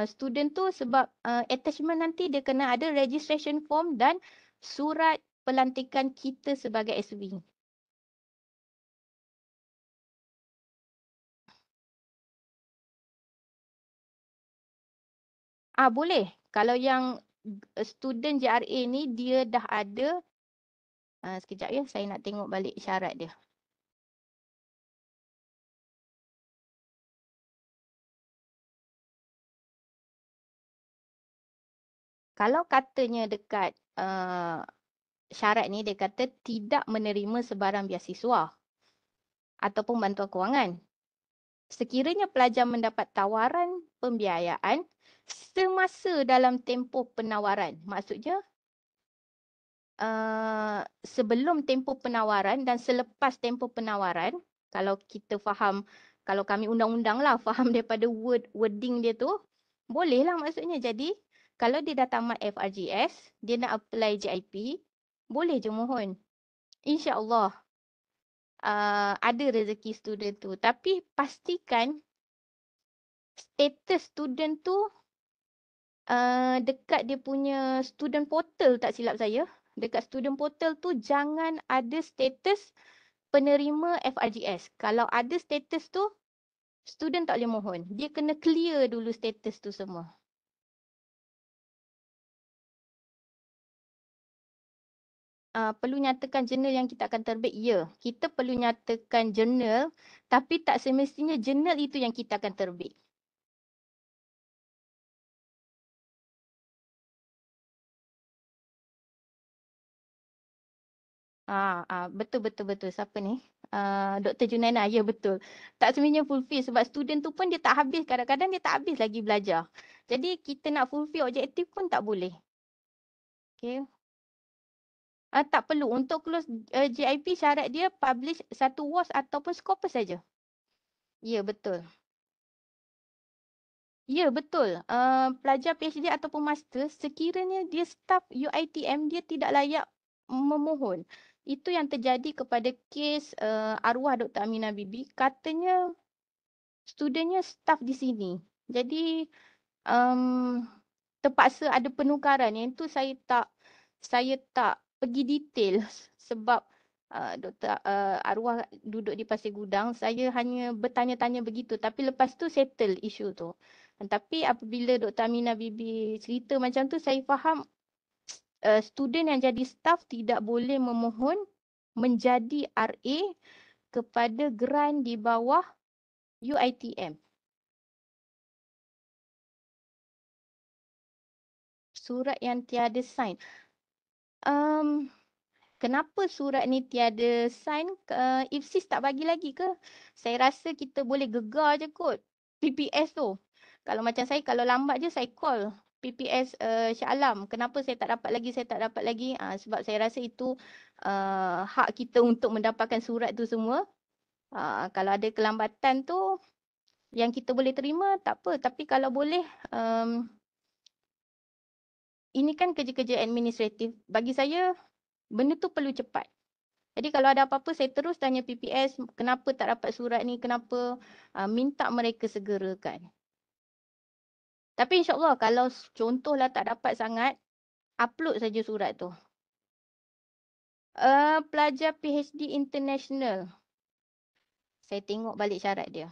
Student tu sebab attachment nanti dia kena ada registration form dan surat pelantikan kita sebagai SV. Boleh. Kalau yang student JRA ni dia dah ada, sekejap ya, saya nak tengok balik syarat dia. Kalau katanya dekat syarat ni, dia kata tidak menerima sebarang beasiswa ataupun bantuan kewangan. Sekiranya pelajar mendapat tawaran pembiayaan semasa dalam tempoh penawaran. Maksudnya, sebelum tempoh penawaran dan selepas tempoh penawaran, kalau kita faham, kalau kami undang-undang lah, faham daripada wording dia tu, bolehlah maksudnya. Jadi, kalau dia dah tamat FRGS, dia nak apply JIP, boleh je mohon. InsyaAllah ada rezeki student tu. Tapi pastikan status student tu dekat dia punya student portal, tak silap saya. Dekat student portal tu jangan ada status penerima FRGS. Kalau ada status tu, student tak boleh mohon. Dia kena clear dulu status tu semua. Perlu nyatakan jurnal yang kita akan terbit? Ya, kita perlu nyatakan jurnal, tapi tak semestinya jurnal itu yang kita akan terbit. Betul. Siapa ni? Dr. Junaina. Ya, betul. Tak semestinya fulfill sebab student tu pun dia tak habis. Kadang-kadang dia tak habis lagi belajar. Jadi kita nak fulfill objektif pun tak boleh. Okay. Tak perlu. Untuk close JIP syarat dia publish satu WAS ataupun Scopus saja. Ya, betul. Ya, betul. Pelajar PhD ataupun master, sekiranya dia staff UiTM, dia tidak layak memohon. Itu yang terjadi kepada kes arwah Dr. Aminah Bibi. Katanya studentnya staff di sini. Jadi terpaksa ada penukaran. Yang itu saya tak pergi detail sebab Dr. Arwah duduk di Pasir Gudang. Saya hanya bertanya-tanya begitu. Tapi lepas tu settle isu tu. Tapi apabila Dr. Aminah Bibi cerita macam tu, saya faham student yang jadi staff tidak boleh memohon menjadi RA kepada grant di bawah UiTM. surat yang tiada sign. Kenapa surat ni tiada sign? IFSIS tak bagi lagi ke? Saya rasa kita boleh gegar je kot PPS tu. Kalau macam saya, kalau lambat je saya call PPS Shah Alam. Kenapa saya tak dapat lagi, saya tak dapat lagi? Sebab saya rasa itu hak kita untuk mendapatkan surat tu semua. Kalau ada kelambatan tu yang kita boleh terima, tak apa. Tapi kalau boleh, ini kan kerja-kerja administratif. Bagi saya, benda tu perlu cepat. Jadi kalau ada apa-apa saya terus tanya PPS, kenapa tak dapat surat ni, kenapa, minta mereka segerakan. Tapi insyaAllah kalau contohlah tak dapat sangat, upload saja surat tu. Pelajar PhD International. Saya tengok balik syarat dia.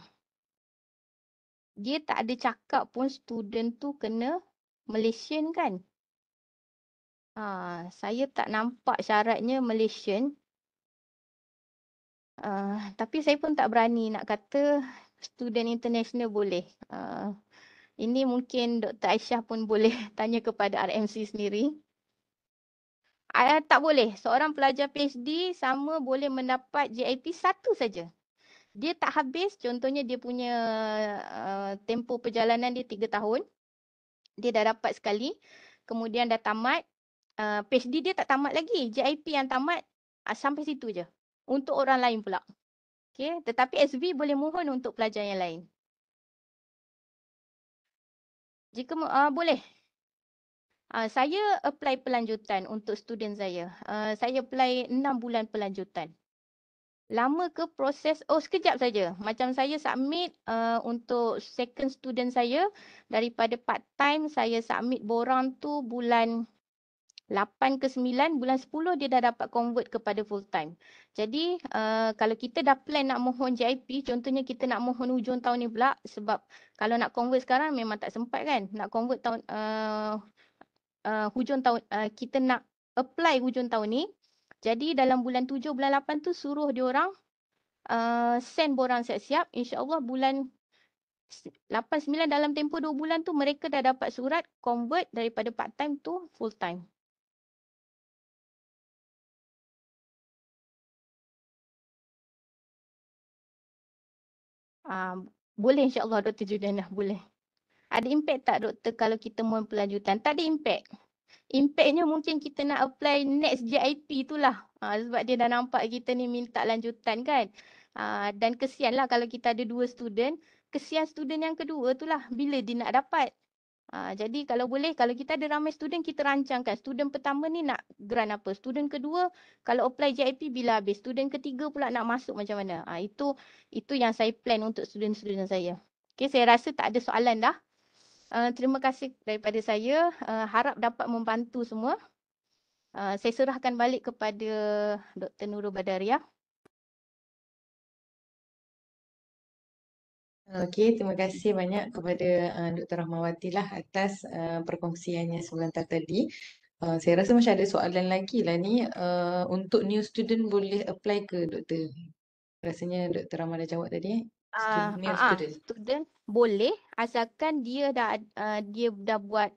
Dia tak ada cakap pun student tu kena Malaysian kan. Saya tak nampak syaratnya Malaysian. Tapi saya pun tak berani nak kata student international boleh. Ini mungkin Dr. Aisyah pun boleh tanya kepada RMC sendiri. Tak boleh. Seorang pelajar PhD sama boleh mendapat JIP satu saja. Dia tak habis, contohnya dia punya tempoh perjalanan dia 3 tahun. Dia dah dapat sekali. Kemudian dah tamat. PhD dia tak tamat lagi. JIP yang tamat sampai situ je. Untuk orang lain pula. Okay? Tetapi SV boleh mohon untuk pelajar yang lain. Jika boleh. Saya apply pelanjutan untuk student saya. Saya apply 6 bulan pelanjutan. Lama ke proses? Oh, sekejap saja. Macam saya submit untuk second student saya, daripada part time saya submit borang tu bulan 8 ke 9, bulan 10 dia dah dapat convert kepada full time. Jadi kalau kita dah plan nak mohon JIP, contohnya kita nak mohon hujung tahun ni pula, sebab kalau nak convert sekarang memang tak sempat kan. Nak convert tahun hujung tahun, kita nak apply hujung tahun ni. Jadi dalam bulan 7, bulan 8 tu suruh diorang send borang siap-siap. InsyaAllah bulan 8, 9 dalam tempoh 2 bulan tu mereka dah dapat surat convert daripada part time to full time. Boleh insyaAllah Dr. Juliana, boleh. Ada impact tak doktor kalau kita mohon pelanjutan? Tak ada impact. Impactnya mungkin kita nak apply next JIP tu lah. Sebab dia dah nampak kita ni minta lanjutan kan. Dan kesian lah kalau kita ada 2 student. Kesian student yang kedua tu lah bila dia nak dapat. Jadi kalau boleh, kalau kita ada ramai student, kita rancangkan. Student pertama ni nak grant apa. Student kedua, kalau apply JIP bila habis. Student ketiga pula nak masuk macam mana. Itu yang saya plan untuk student-student saya. Okay, saya rasa tak ada soalan dah. Terima kasih daripada saya. Harap dapat membantu semua. Saya serahkan balik kepada Dr. Nurul Badariah. Okey, terima kasih banyak kepada Dr. Rahmawati lah atas perkongsiannya sebentar tadi. Saya rasa macam ada soalan lagi lah ni. Untuk new student boleh apply ke doktor? Rasanya Dr. Rahma dah jawab tadi. New student. Student boleh asalkan dia dah buat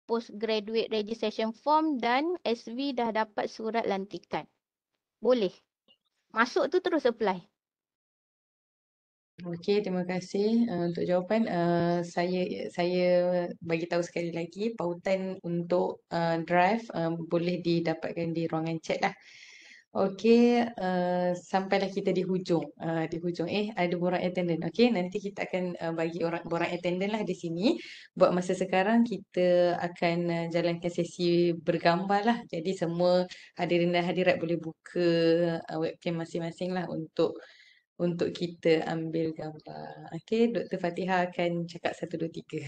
postgraduate registration form dan SV dah dapat surat lantikan. Boleh. Masuk tu terus apply. Okey, terima kasih untuk jawapan. Saya bagi tahu sekali lagi pautan untuk drive boleh didapatkan di ruangan chat lah. Okey, sampailah kita di hujung. Ada borang attendant. Okey, nanti kita akan bagi borang attendant lah di sini. Buat masa sekarang kita akan jalankan sesi bergambar lah. Jadi semua hadirin dan hadirat boleh buka webcam masing-masing lah untuk kita ambil gambar. Okey, Dr. Fatihah akan cakap 1, 2, 3.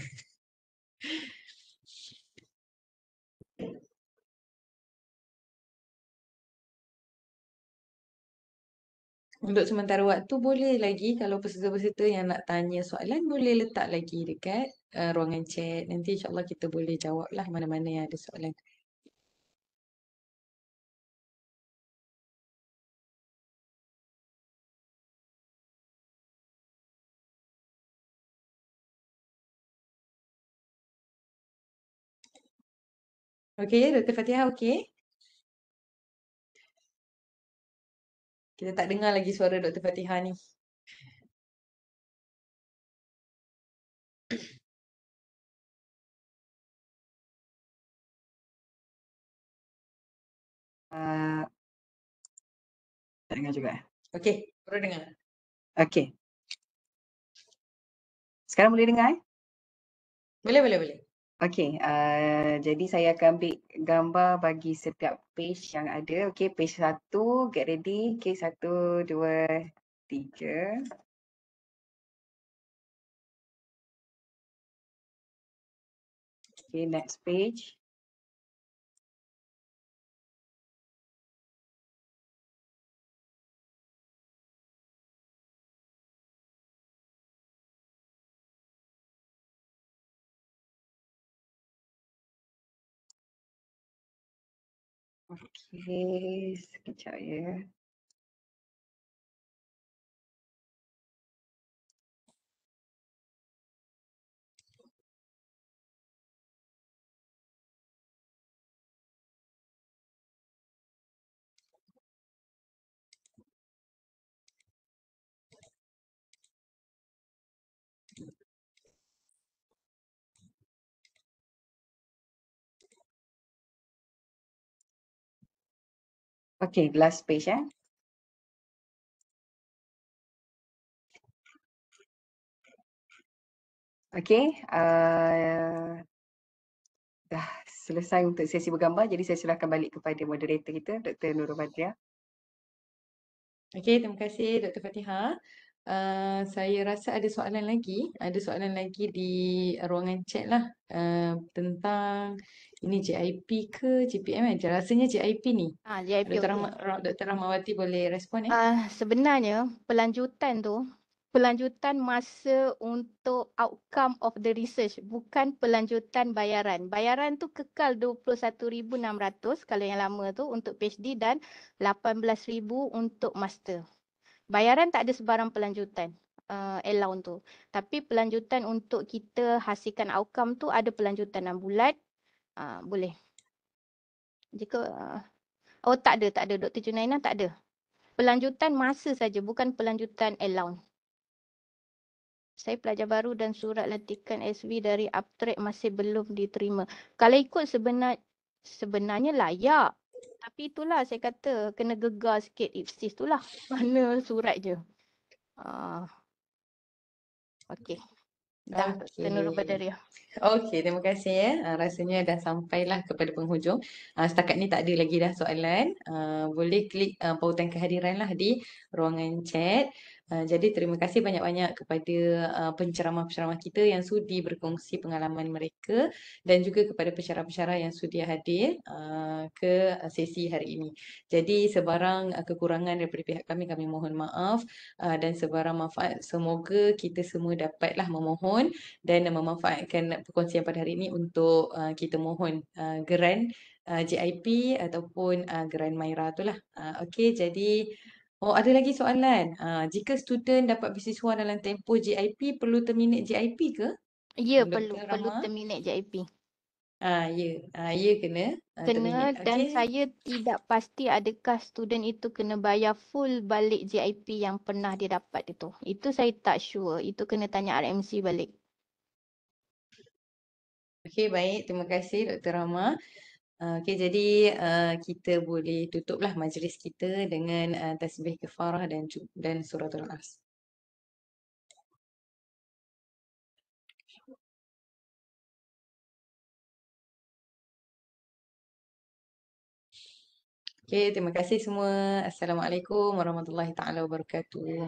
Untuk sementara waktu boleh lagi kalau peserta-peserta yang nak tanya soalan boleh letak lagi dekat ruangan chat. Nanti insyaAllah kita boleh jawab lah mana-mana yang ada soalan. Okey, Dr. Fatihah okey? Kita tak dengar lagi suara Dr. Fatihah ni. Ah, tak dengar juga. Okey, baru dengar. Okey. Sekarang boleh dengar? Boleh. Okey, jadi saya akan ambil gambar bagi setiap page yang ada. Okey, page 1, get ready. Okey, 1, 2, 3. Okey, next page. Okey, sekejap ya. Okey, last page eh. Okey, dah selesai untuk sesi bergambar. Jadi saya serahkan balik kepada moderator kita, Dr. Nurul Badriah. Okey, terima kasih Dr. Fatihah. Saya rasa ada soalan lagi. Ada soalan lagi di ruangan chat lah. Tentang ini JIP ke GPM kan? Rasanya JIP ni. JIP Dr. okey. Dr. Rahmawati boleh respon Sebenarnya pelanjutan masa untuk outcome of the research, bukan pelanjutan bayaran. Bayaran tu kekal 21,600 kalau yang lama tu untuk PhD dan 18,000 untuk master. Bayaran tak ada sebarang pelanjutan allowance tu. Tapi pelanjutan untuk kita hasilkan outcome tu ada pelanjutan 6 bulan. Boleh. Jika tak ada Dr. Junaina tak ada. Pelanjutan masa saja, bukan pelanjutan allowance. Saya pelajar baru dan surat lantikan SV dari Uptrack masih belum diterima. Kalau ikut sebenarnya layak. Tapi itulah saya kata kena gegar sikit IPSIS tu lah. Mana surat je. Okey. Dah Dr. Nurul Okey. Badariah. Okey, terima kasih ya. Rasanya dah sampailah kepada penghujung. Setakat ni tak ada lagi dah soalan. Boleh klik pautan kehadiran lah di ruangan chat. Jadi terima kasih banyak-banyak kepada penceramah-penceramah kita yang sudi berkongsi pengalaman mereka dan juga kepada pensyarah-pensyarah yang sudi hadir ke sesi hari ini. Jadi sebarang kekurangan daripada pihak kami mohon maaf dan sebarang manfaat semoga kita semua dapatlah memohon dan memanfaatkan perkongsian pada hari ini untuk kita mohon geran JIP ataupun geran Maira tu lah. Okey, jadi ada lagi soalan. Jika student dapat beasiswa dalam tempoh JIP perlu terminate JIP ke? Ya, Dr. perlu Rahma? terminate JIP. Ya kena Kena terminate. dan Okey. saya tidak pasti adakah student itu kena bayar full balik JIP yang pernah dia dapat itu. Itu saya tak sure. Itu kena tanya RMC balik. Okey, baik. Terima kasih Dr. Rahma. Okey, jadi kita boleh tutuplah majlis kita dengan tasbih kafarah dan suratul As. Okey, terima kasih semua. Assalamualaikum warahmatullahi taala wabarakatuh.